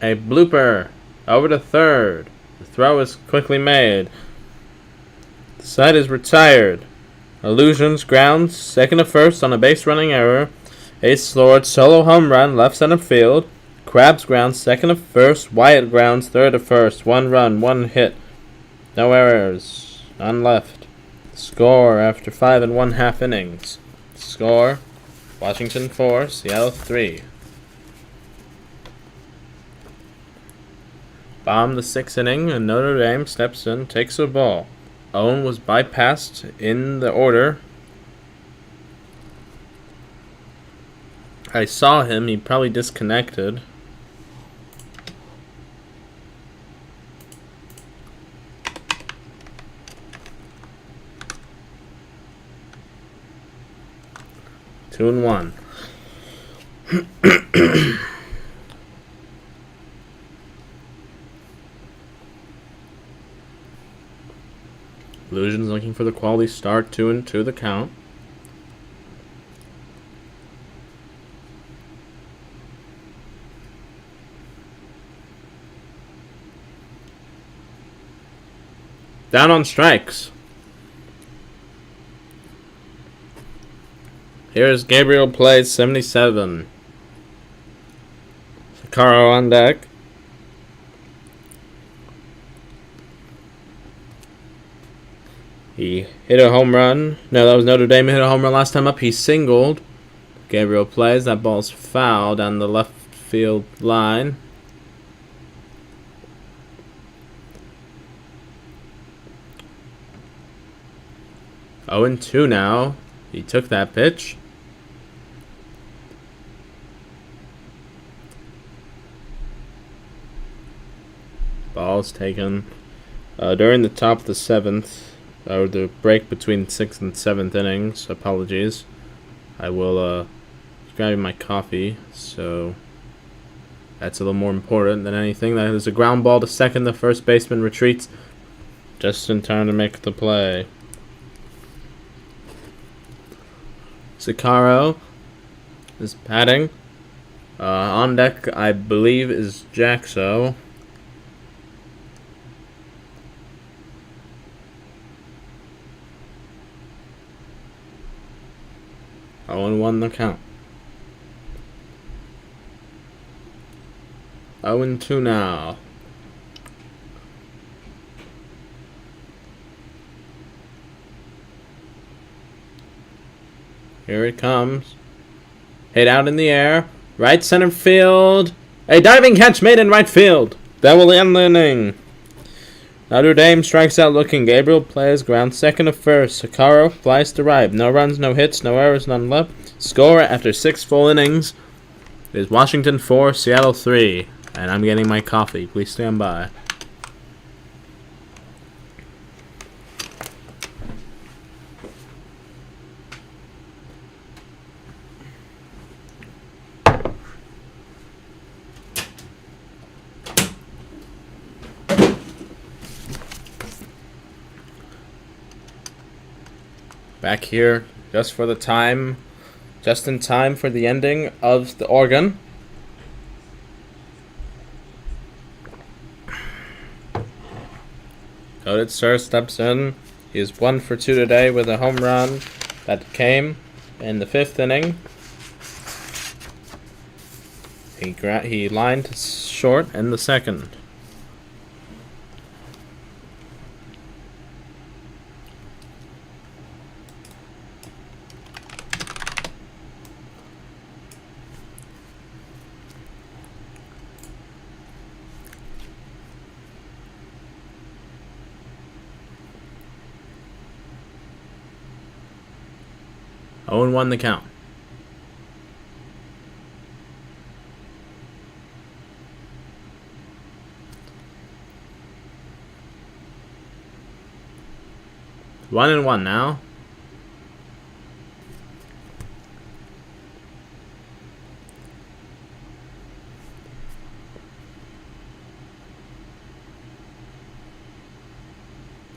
A blooper. Over to third. The throw is quickly made. The side is retired. Illusions grounds second to first on a base running error. Ace Lord solo home run left center field. Krabs grounds second to first. Wyatt grounds third to first. 1 run, 1 hit. No errors. None left. Score after 5 1/2 innings. Score Washington 4, Seattle 3. Bomb the 6th inning, and Notre Dame steps in, takes a ball. Owen was bypassed in the order. I saw him. He probably disconnected. Two and one. Illusion's looking for the quality start. 2-2 the count. Down on strikes. Here's Gabriel plays 77. Sakaro on deck. He hit a home run. No, that was Notre Dame. Hit a home run last time up. He singled. Gabriel plays. That ball's foul down the left field line. Oh, and 2 now. He took that pitch. Ball's taken. During the top of the 7th, or the break between 6th and 7th innings, apologies, I will grab my coffee, so that's a little more important than anything. That is a ground ball to second. The first baseman retreats just in time to make the play. Sakaro is batting. On deck, I believe, is Jaxo. Oh, and 1 the count. 0-2 now. Here it comes. Hit out in the air. Right center field. A diving catch made in right field. That will end the inning. Notre Dame strikes out looking. Gabriel plays ground second to first. Sakaro flies to right. No runs, no hits, no errors, none left. Score after 6 full innings is Washington 4, Seattle 3. And I'm getting my coffee. Please stand by. Back here just for the time, just in time for the ending of the organ. Goated Sir steps in. He is 1 for 2 today with a home run that came in the 5th inning. He lined short in the 2nd. Oh, and 1 the count. One and 1 now.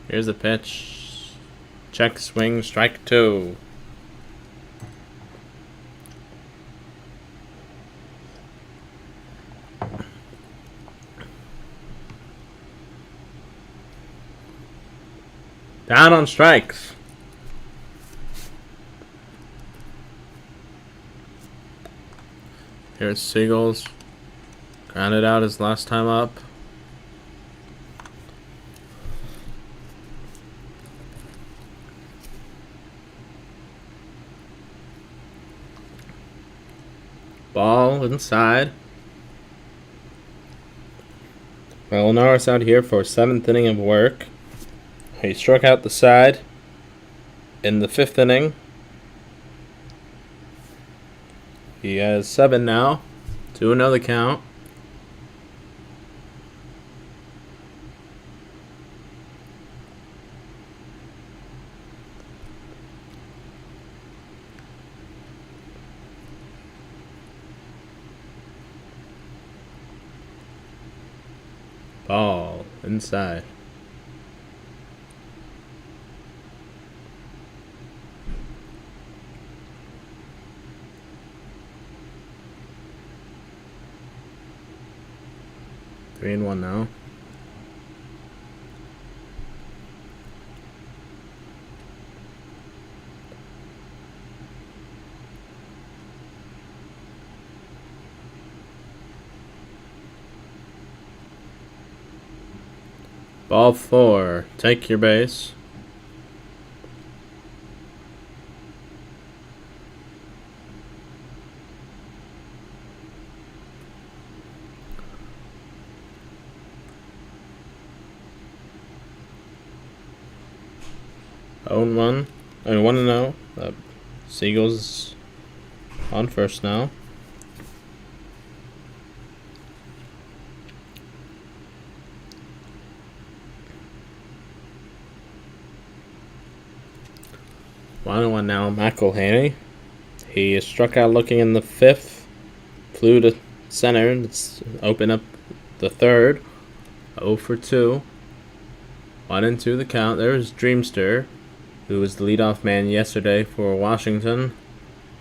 Here's the pitch. Check, swing, strike 2. Down on strikes. Here's Seagulls. Grounded out his last time up. Ball inside. Norris out here for 7th inning of work. He struck out the side in the 5th inning. He has 7 now. 2-0 the count. Ball inside. Three and one now. Ball 4. Take your base. Own 1. 1-0. Seagulls on first now. One now, McElhaney. He is struck out looking in the 5th. Flew to center. Let's open up the 3rd. 0 for 2. 1-2 the count. There's Dreamster, who was the leadoff man yesterday for Washington.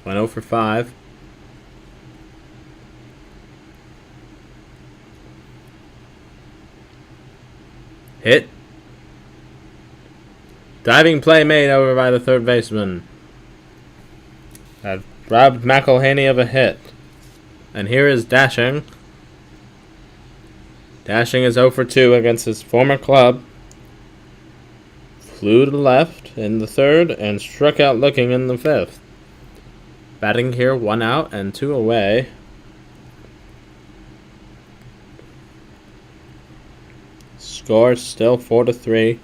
Went 0 for 5. Hit. Diving play made over by the 3rd baseman. That robbed McElhaney of a hit. And here is Dashing. Dashing is 0 for 2 against his former club. Flew to the left in the 3rd and struck out looking in the 5th. Batting here, 1 out and 2 away. Score still 4-3.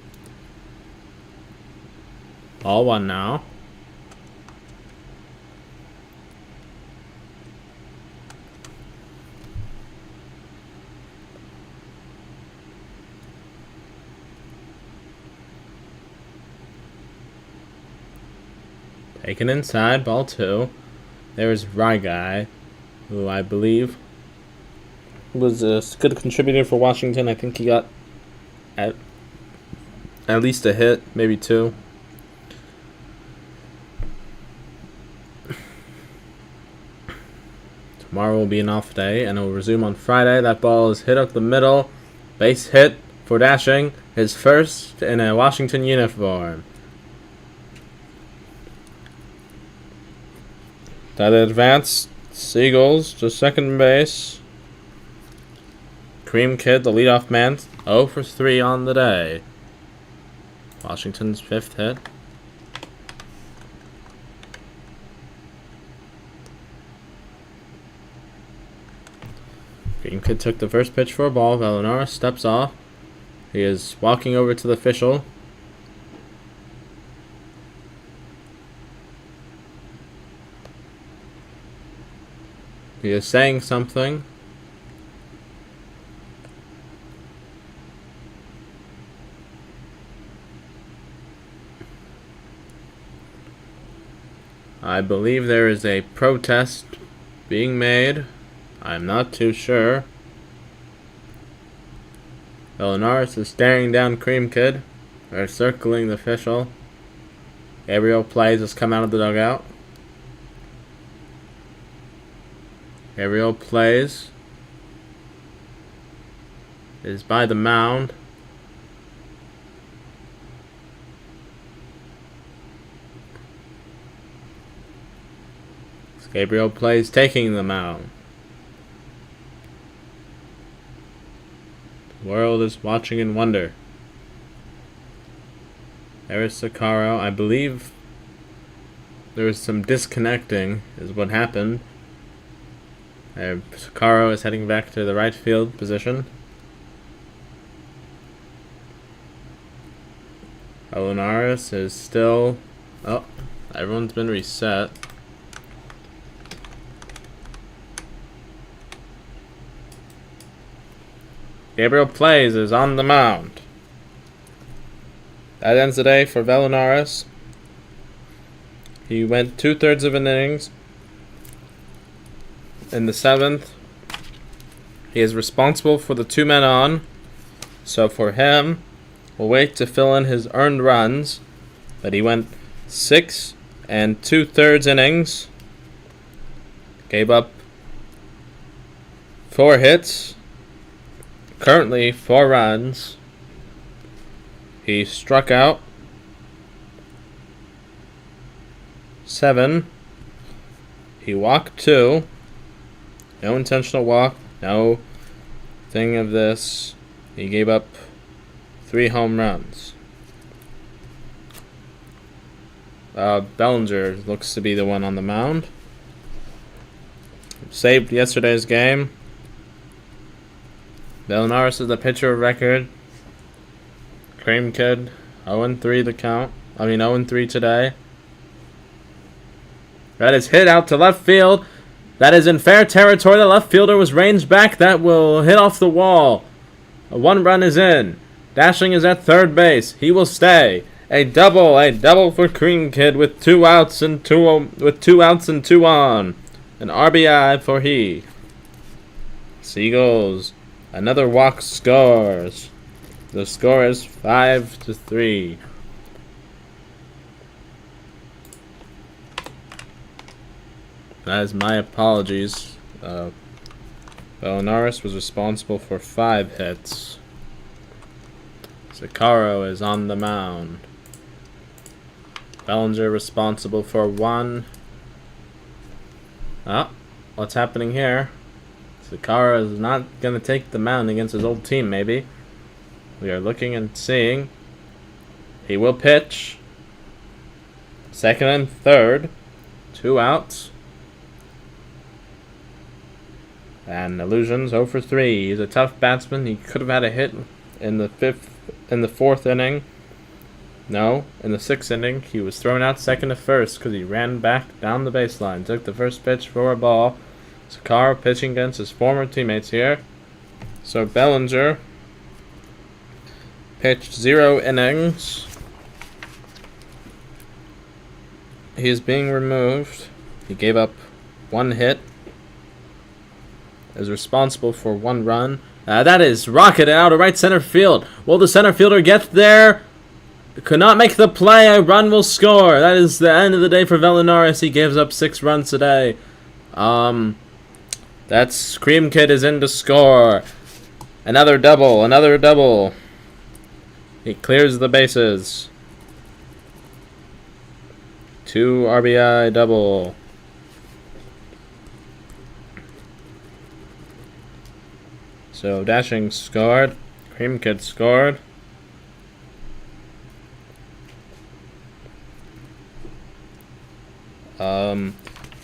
All 1 now. Taken inside, ball 2. There's Guy, who I believe was a good contributor for Washington. I think he got at least a hit, maybe 2. Tomorrow will be an off day, and it will resume on Friday. That ball is hit up the middle. Base hit for Dashing. His first in a Washington uniform. That advanced Seagulls to second base. Cream Kid, the leadoff man, 0 for 3 on the day. Washington's 5th hit. Cream Kid took the first pitch for a ball. Vallenora steps off. He is walking over to the official. He is saying something. I believe there is a protest being made. I'm not too sure. Vallenaris is staring down Cream Kid. They're circling the official. Gabriel Plays has come out of the dugout. Gabriel Plays is by the mound. Gabriel Plays taking the mound. The world is watching in wonder. There is Sakaro. I believe there was some disconnecting is what happened. Sakaro is heading back to the right field position. Vallenaris is still... Oh, everyone's been reset. Gabriel Plays is on the mound. That ends the day for Velonaris. He went 2/3 of an innings. In the 7th, he is responsible for the 2 men on. So for him, we'll wait to fill in his earned runs. But he went 6 2/3 innings. Gave up 4 hits. Currently 4 runs. He struck out 7. He walked 2. No intentional walk. No thing of this. He gave up 3 home runs. Bellinger looks to be the one on the mound. Saved yesterday's game. Velonaris is the pitcher of record. Cream Kid, 0-3 the count. 0-3 today. That is hit out to left field. That is in fair territory. The left fielder was ranged back. That will hit off the wall. A 1 run is in. Dashing is at third base. He will stay. A double for Cream Kid with 2 outs and 2 on. An RBI for he. Seagulls. Another walk scores. The score is 5-3. That is my apologies. Velonaris was responsible for 5 hits. Sakaro is on the mound. Bellinger responsible for 1. Oh, what's happening here? Sakaro is not going to take the mound against his old team, maybe. We are looking and seeing. He will pitch. 2nd and 3rd. 2 outs. And Illusions 0 for 3. He's a tough batsman. He could have had a hit in the 4th inning. No, in the 6th inning, he was thrown out 2nd to 1st because he ran back down the baseline. Took the first pitch for a ball. Sakaro pitching against his former teammates here. So Bellinger pitched 0 innings. He is being removed. He gave up 1 hit. Is responsible for 1 run. That is rocketed out of right center field. Will the center fielder get there? Could not make the play. A run will score. That is the end of the day for Velonaris. He gives up 6 runs today. That's Cream Kid is in to score. Another double. He clears the bases. 2 RBI double. So Dashing scored. Cream Kid scored.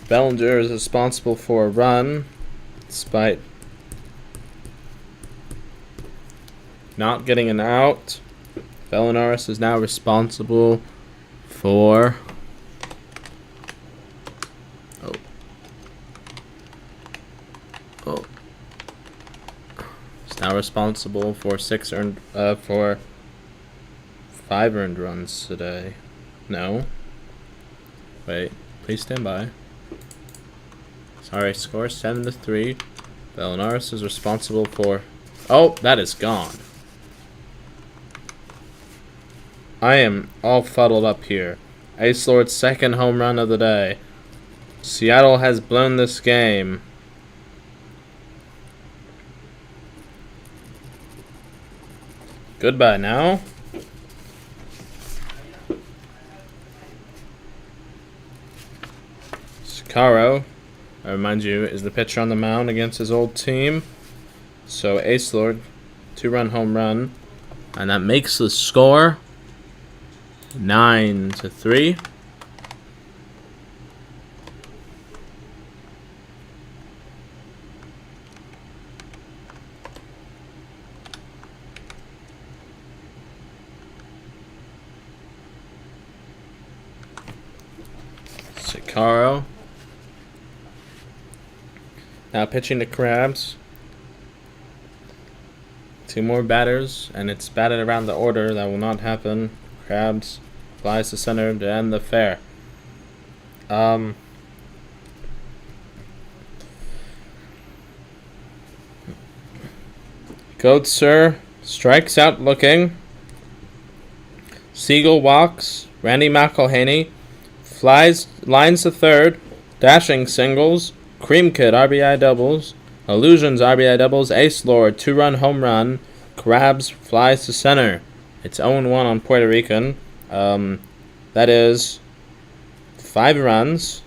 Bellinger is responsible for a run, despite not getting an out. Velonaris is now responsible for He's now responsible for 5 earned runs today. No. Wait, please stand by. Sorry, score 7-3. Velonaris is responsible for... Oh, that is gone. I am all fuddled up here. Ace Lord's 2nd home run of the day. Seattle has blown this game. Goodbye now. Sakaro, I remind you, is the pitcher on the mound against his old team. So Ace Lord, 2-run home run. And that makes the score 9-3. Sakaro. Now pitching to Krabs. 2 more batters, and it's batted around the order. That will not happen. Krabs flies to center to end the fair. Goat Sir strikes out looking. Siegel walks. Randy McElhaney lines to third. Dashing singles. Cream Kid RBI doubles. Illusions RBI doubles. Ace Lord 2-run home run. Krabs flies to center. It's 0-1 on Puerto Rican. That is 5 runs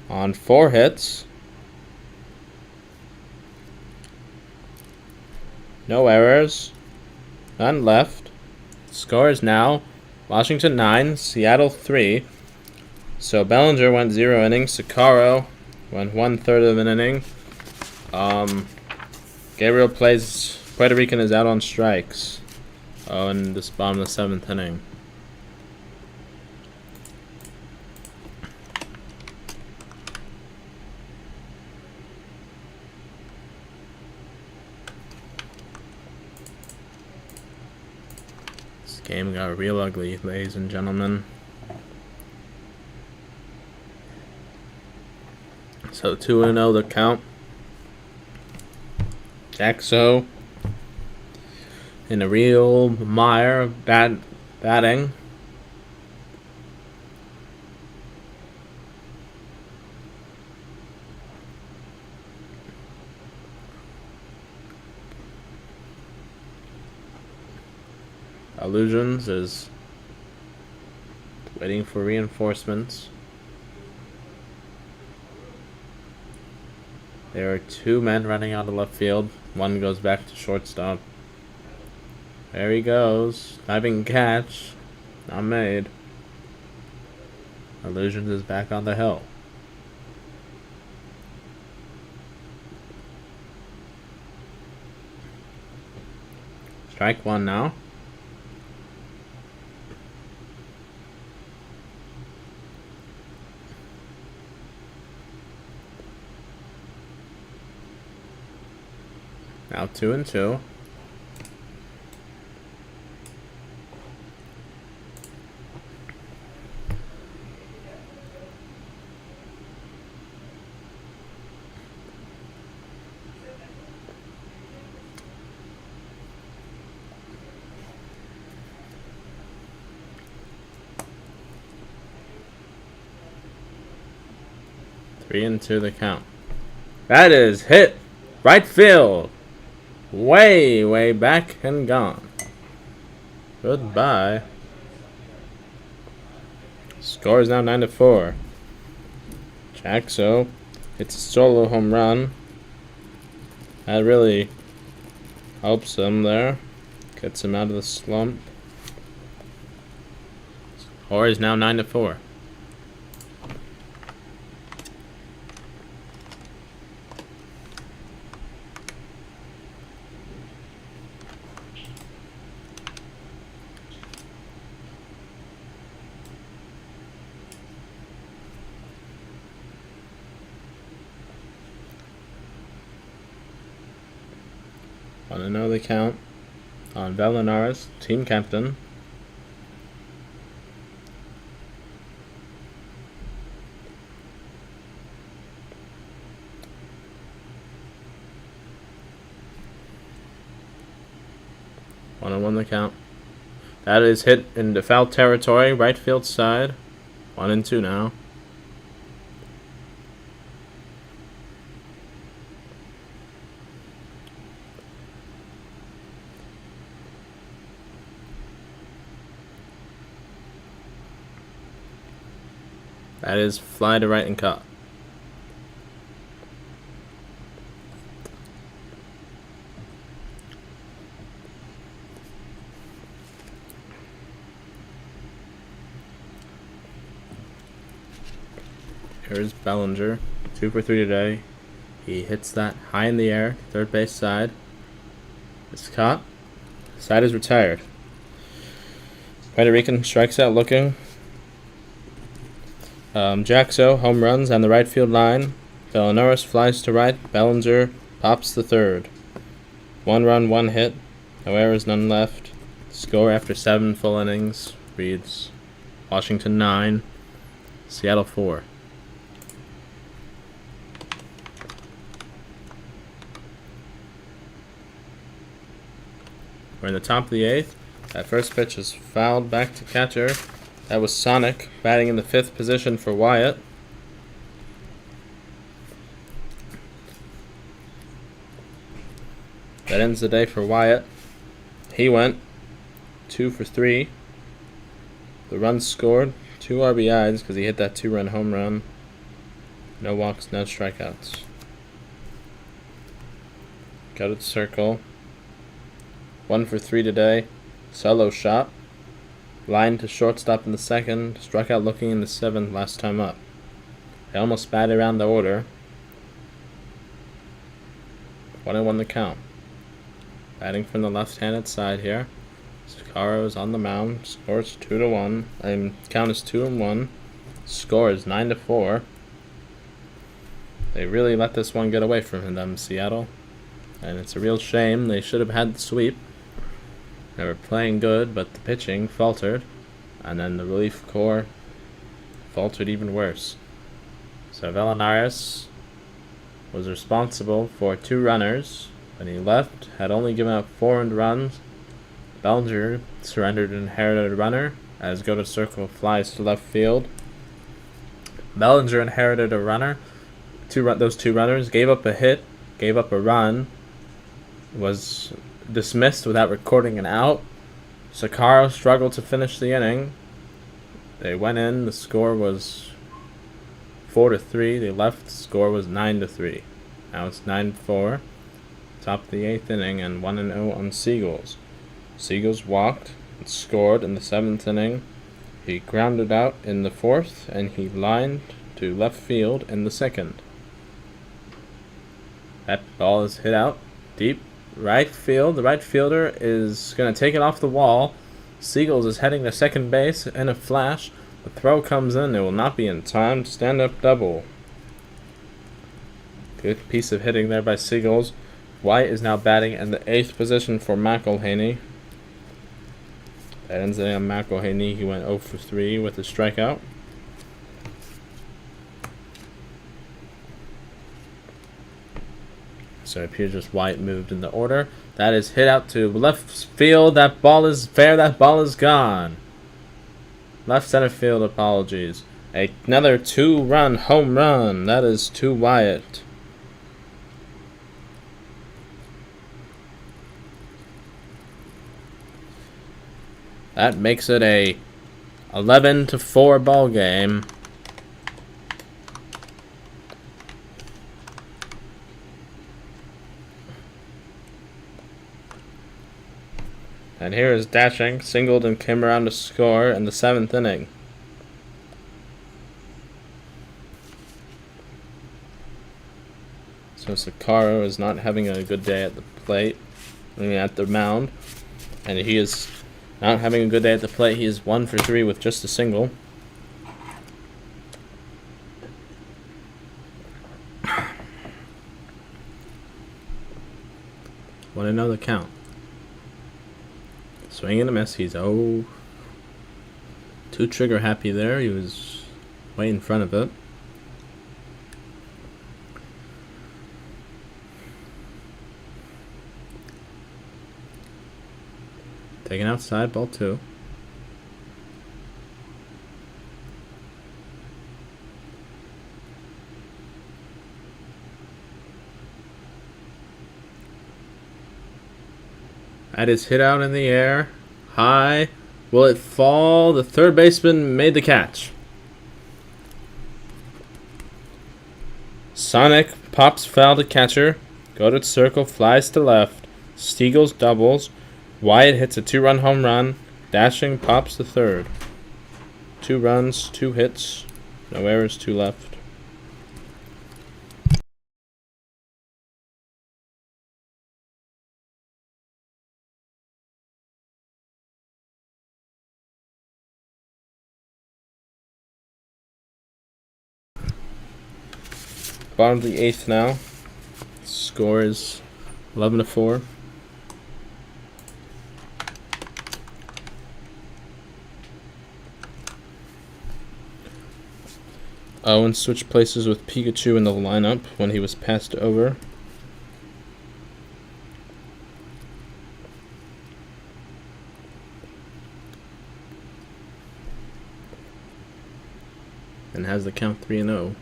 on 4 hits. No errors. None left. Score is now Washington 9, Seattle 3. So Bellinger went 0 innings. Sakaro went 1/3 of an inning. Gabriel plays. Puerto Rican is out on strikes. In this bottom of the 7th inning. This game got real ugly, ladies and gentlemen. So 2-0 the count. Jaxo in a real mire of batting. Illusions is waiting for reinforcements. There are 2 men running out of left field. One goes back to shortstop. There he goes. Diving catch. Not made. Illusions is back on the hill. Strike 1 now. Now 2-2. Three and 2 the count. That is hit right field. Way back and gone. Goodbye. Score is now 9-4. Jaxo hits a solo home run. That really helps him there. Gets him out of the slump. Score is now 9-4. Want to know the count on Vallenares, team captain. One on 1 the count. That is hit into foul territory, right field side. 1-2 now. That is fly to right and caught. Here's Bellinger, 2 for 3 today. He hits that high in the air, third base side. It's caught. Side is retired. Puerto Rican strikes out looking. Jaxo home runs on the right field line. Vallenares flies to right. Bellinger pops the third. 1 run, 1 hit. No errors, none left. Score after 7 full innings reads Washington 9, Seattle 4. We're in the top of the 8th. That first pitch is fouled back to catcher. That was Sonic batting in the 5th position for Wyatt. That ends the day for Wyatt. He went 2 for 3. The runs scored, 2 RBIs because he hit that 2-run home run. No walks, no strikeouts. Go to the circle. 1 for 3 today. Solo shot. Line to shortstop in the 2nd. Struck out looking in the 7th last time up. They almost batted around the order. 1-1 the count. Batting from the left-handed side here. Sakaro is on the mound. Scores 2-1. Count is 2-1. Score is 9-4. They really let this one get away from them, Seattle. And it's a real shame. They should have had the sweep. They were playing good, but the pitching faltered. And then the relief corps faltered even worse. So Velonaris was responsible for 2 runners. When he left, had only given up 4 earned runs. Bellinger surrendered an inherited runner as go to circle flies to left field. Bellinger inherited a runner. Those 2 runners gave up a hit, gave up a run, was dismissed without recording an out. Sakaro struggled to finish the inning. They went in. The score was 4-3. They left. The score was 9-3. Now it's 9-4. Top of the 8th inning and 1-0 on Seagulls. Seagulls walked and scored in the 7th inning. He grounded out in the 4th and he lined to left field in the 2nd. That ball is hit out deep right field. The right fielder is going to take it off the wall. Seagulls is heading to second base in a flash. The throw comes in. It will not be in time. Stand-up double. Good piece of hitting there by Seagulls. White is now batting in the 8th position for McElhaney. That ends the day on McElhaney. He went 0 for 3 with a strikeout. So it appears just White moved in the order. That is hit out to left field. That ball is fair. That ball is gone. Left center field, apologies. Another 2-run home run. That is to Wyatt. That makes it a 11-4 ball game. And here is Dashing, singled and came around to score in the 7th inning. So Sakaro is not having a good day at the plate, at the mound, and he is not having a good day at the plate. He is 1 for 3 with just a single. Want to know the count? Swing and a miss. He's 2 trigger happy there. He was way in front of it. Taken outside, ball 2. That is hit out in the air. High. Will it fall? The third baseman made the catch. Sonic pops foul to catcher. Go to circle, flies to left. Steagles doubles. Wyatt hits a 2-run home run. Dashing pops the third. 2 runs, 2 hits. No errors, 2 left. Bottom of the 8th now. Score is 11-4. Owen switched places with Pikachu in the lineup when he was passed over. And has the count 3-0.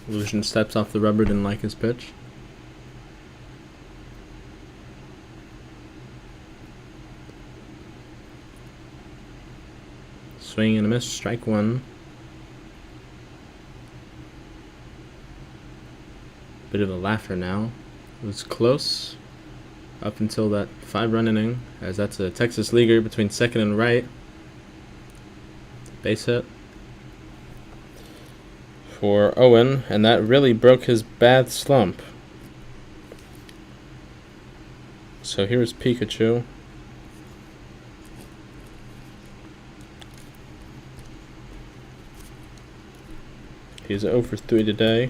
Illusion steps off the rubber, didn't like his pitch. Swing and a miss, strike one. Bit of a laugher now. It was close up until that 5-run inning, as that's a Texas leaguer between second and right. Base hit for Owen, and that really broke his bad slump. So here's Pikachu. He's 0 for 3 today.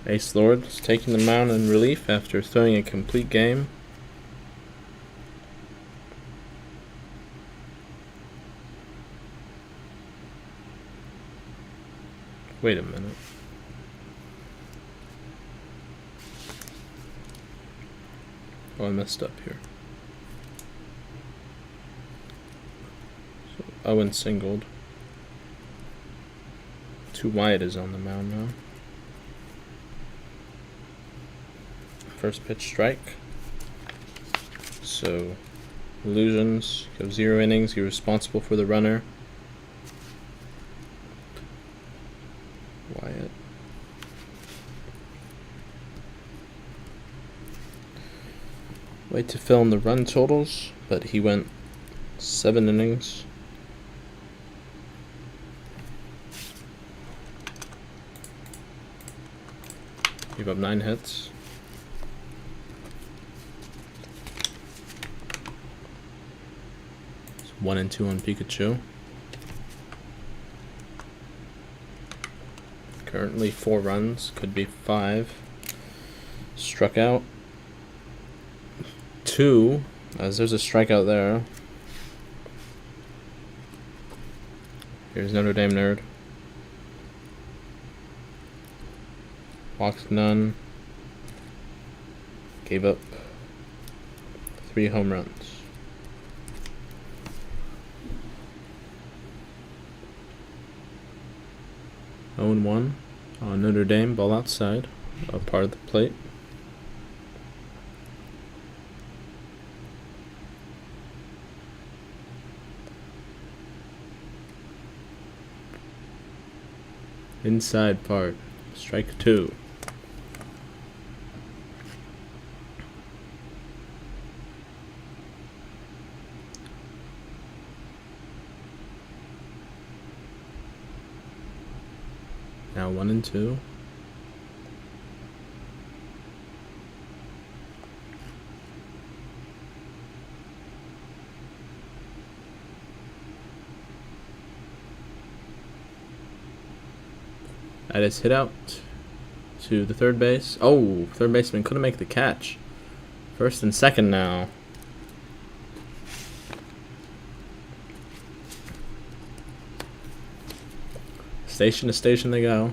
Ace Lord is taking the mound in relief after throwing a complete game. Wait a minute. Oh, I messed up here. So Owen singled. Too Wyatt is on the mound now. First pitch strike. So Illusions go 0 innings. You're responsible for the runner. Wyatt. Wait to fill in the run totals, but he went 7 innings. Gave up 9 hits. It's 1 and 2 on Pikachu. Currently 4 runs, could be 5. Struck out 2, as there's a strikeout there. Here's Notre Dame Nerd. Walked none. Gave up 3 home runs. Owen 1 on Notre Dame, ball outside, a part of the plate. Inside part, strike 2. Now 1 and 2. That is hit out to the third base. Oh, third baseman couldn't make the catch. First and second now. Station to station they go.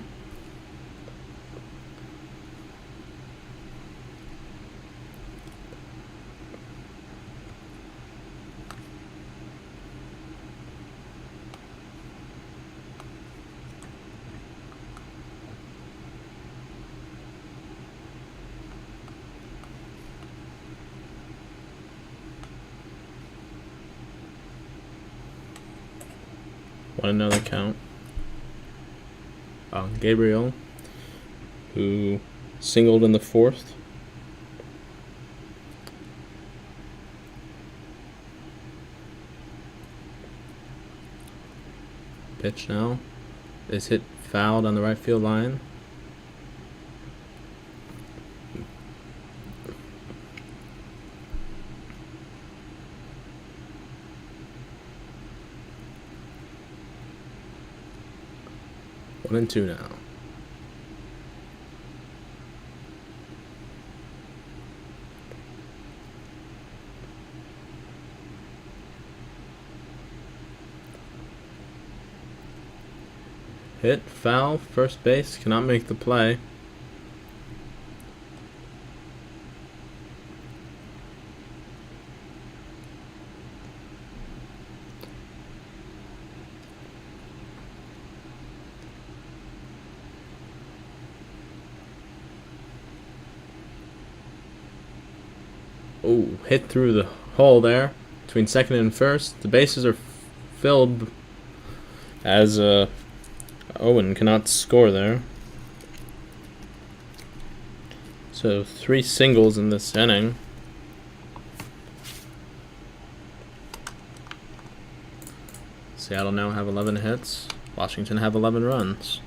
Want another count. Gabriel, who singled in the 4th. Pitch now is hit fouled on the right field line. 1-2 now. Hit, foul, first base, cannot make the play. Oh, hit through the hole there between second and first. The bases are filled as Owen cannot score there. So 3 singles in this inning. Seattle now have 11 hits. Washington have 11 runs.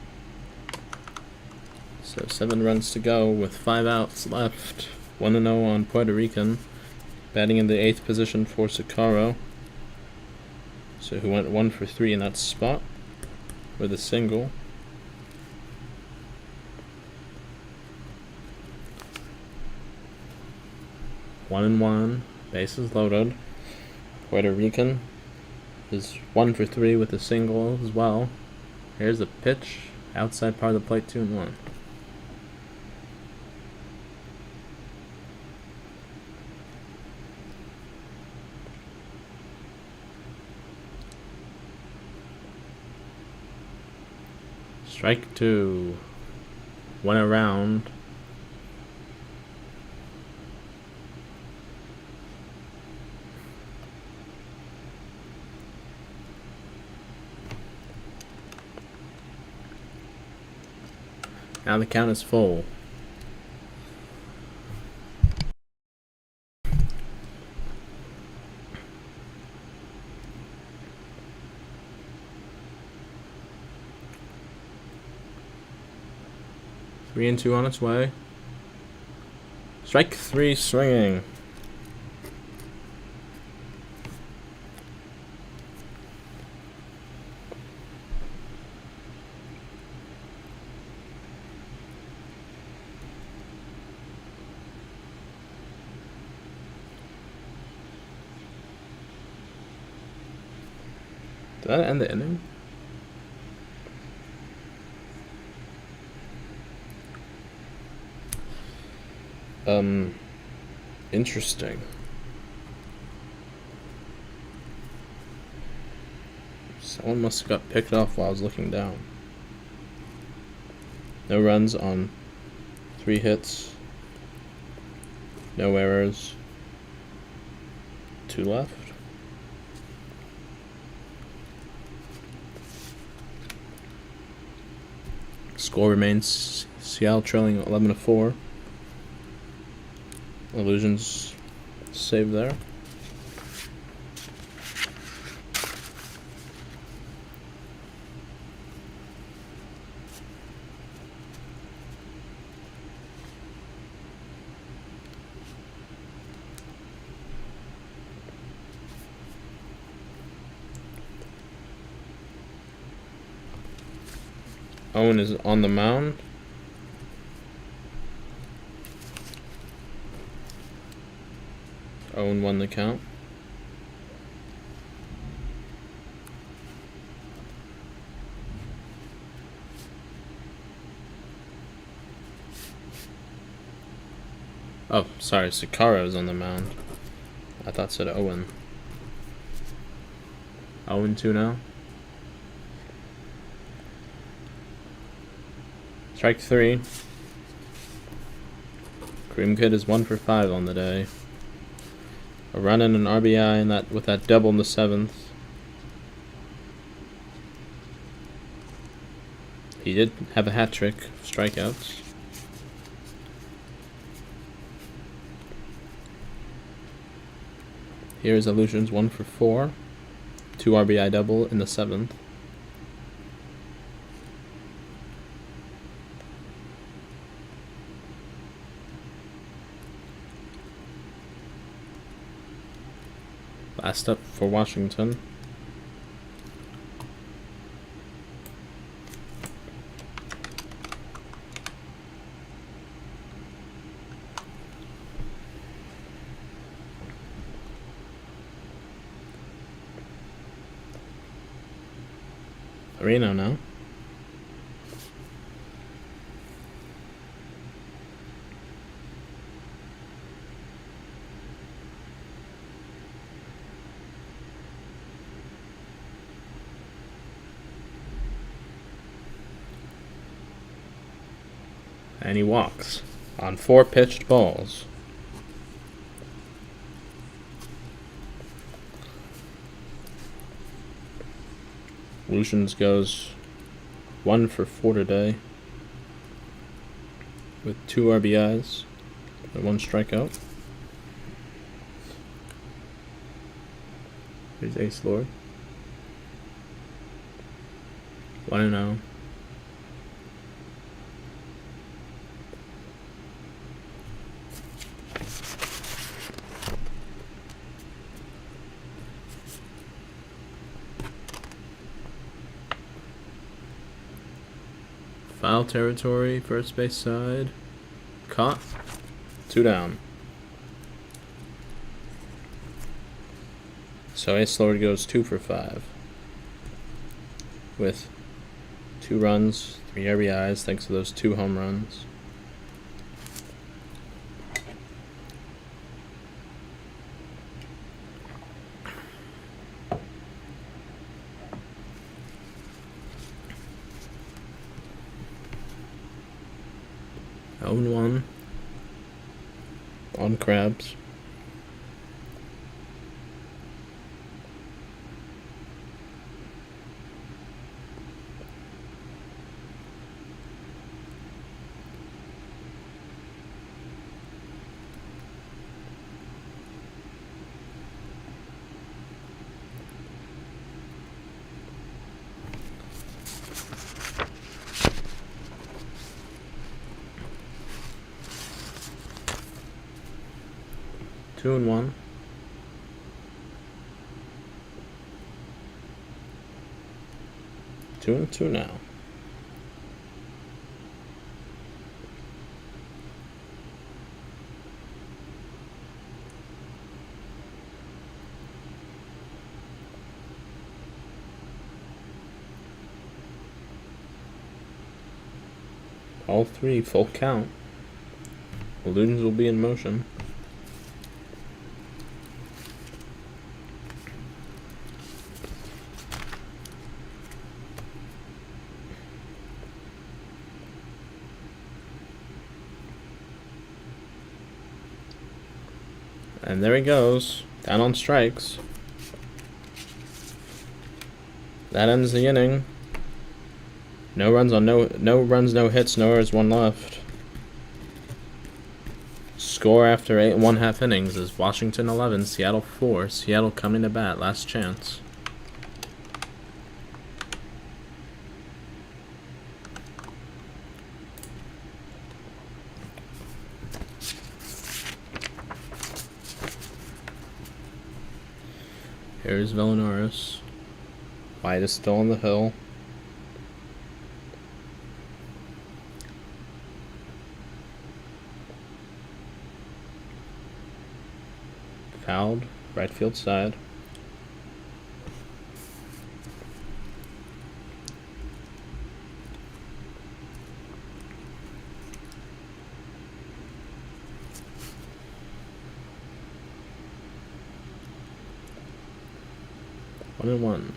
So 7 runs to go with 5 outs left. 1-0 on Puerto Rican. Batting in the 8th position for Sakaro. So who went 1 for 3 in that spot with a single. One and one, bases loaded. Puerto Rican is 1 for 3 with a single as well. Here's a pitch, outside part of the plate, 2-1. Strike 2. Went around. Now the count is full. Three and 2 on its way. Strike 3 swinging. Did that end the inning? Interesting. Someone must have got picked off while I was looking down. No runs on 3 hits. No errors. 2 left. Score remains Seattle trailing 11-4. Illusions saved there. Owen is on the mound. Owen won the count. Oh, sorry, Sakaro's on the mound. I thought it said Owen. 0-2 now. Strike 3. Cream Kid is 1 for 5 on the day. A run and an RBI and with that double in the 7th. He did have a hat trick of strikeouts. Here's Illusions 1 for 4. 2 RBI double in the 7th. Last up for Washington. Reno now. And he walks on 4 pitched balls. Lucians goes 1 for 4 today with 2 RBIs and 1 strikeout. Here's Ace Lord. 1-0. Foul territory, first base side. Caught. 2 down. So Ace Lord goes 2 for 5. With 2 runs, 3 RBIs, thanks to those 2 home runs. Own 1 on Crabs. Two and 1. Two and 2 now. All 3 full count. Balloons will be in motion. And there he goes, down on strikes. That ends the inning. No runs, no hits, no errors, 1 left. Score after 8 1/2 innings is Washington 11, Seattle 4. Seattle coming to bat, last chance. Here's Villanoris. White is still on the hill. Fouled, right field side. One and 1.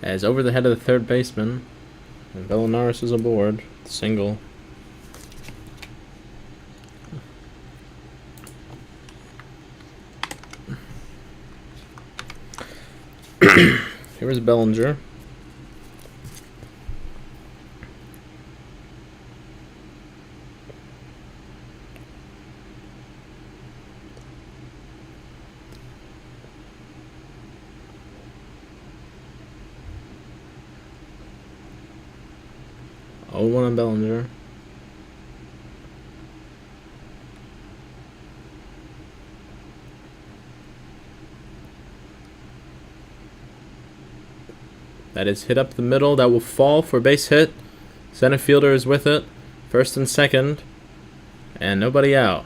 As over the head of the third baseman, and Villanoris is aboard. Single. Here is Bellinger. Oh, 1 on Bellinger. That is hit up the middle. That will fall for a base hit. Center fielder is with it. First and second. And nobody out.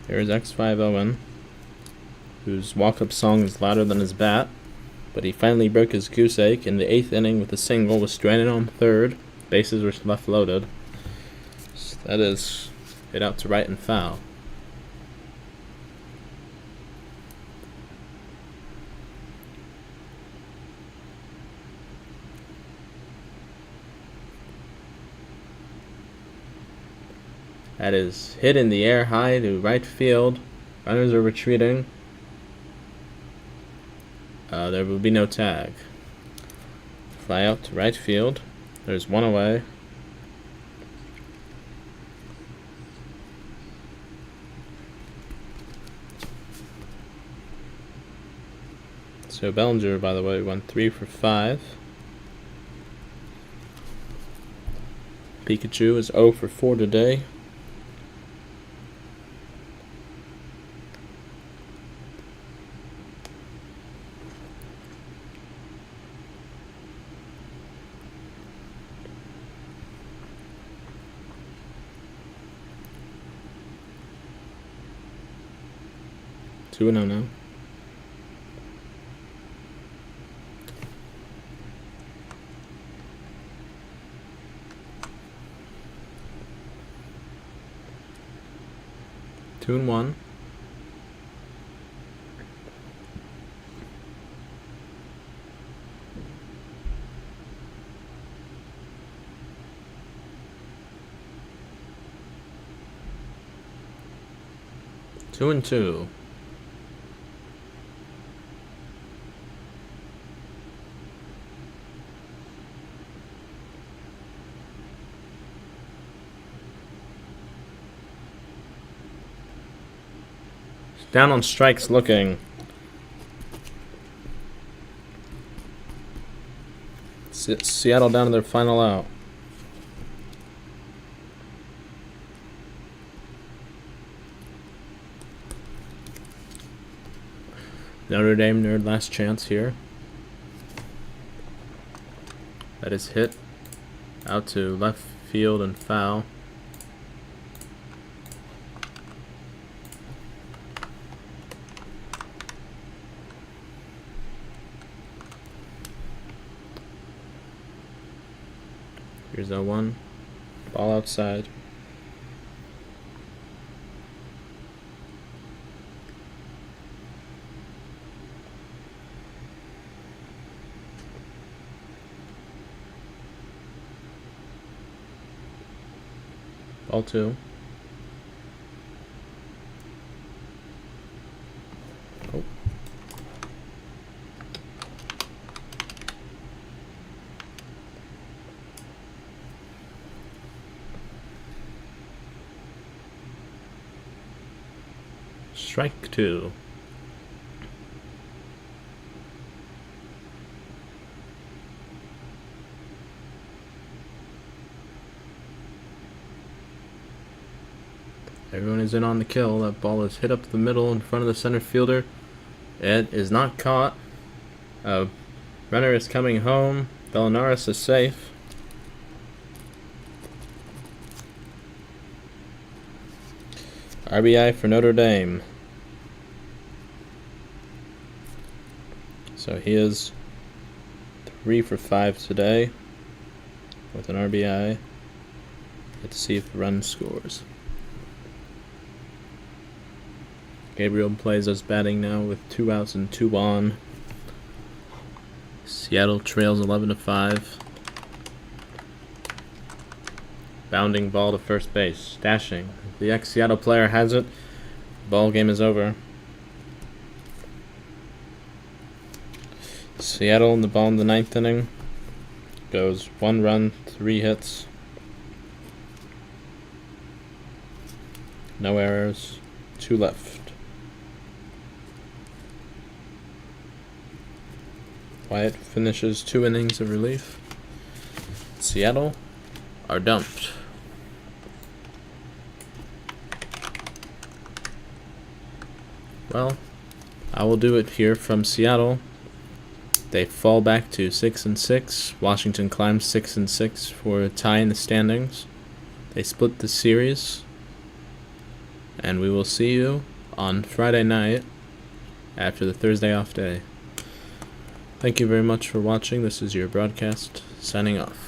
Here's X5 Owen, whose walk-up song is louder than his bat, but he finally broke his goose egg in the 8th inning with a single, was stranded on third, bases were left loaded. So that is hit out to right and foul. That is hit in the air high to right field. Runners are retreating. There will be no tag. Fly out to right field. There's one away. So Bellinger, by the way, went 3 for 5. Pikachu is 0 for 4 today. Two and 0 now. Two and 1. Two and 2. Down on strikes looking. Seattle down to their final out. Notre Dame nerd last chance here. That is hit out to left field and foul. Here's 0-1. Ball outside. Ball 2. Oh. Strike 2. Everyone is in on the kill. That ball is hit up the middle in front of the center fielder. It is not caught. Runner is coming home. Bellinaris is safe. RBI for Notre Dame. So he is 3 for 5 today with an RBI. Let's see if the run scores. Gabriel plays us batting now with 2 outs and 2 on. Seattle trails 11-5. Bounding ball to first base. Dashing. The ex-Seattle player has it. Ball game is over. Seattle in the ball in the 9th inning. Goes 1 run, 3 hits. No errors. 2 left. Wyatt finishes 2 innings of relief. Seattle are dumped. Well, I will do it here from Seattle. They fall back to 6-6. Washington climbs 6-6 for a tie in the standings. They split the series. And we will see you on Friday night after the Thursday off day. Thank you very much for watching. This is your broadcast signing off.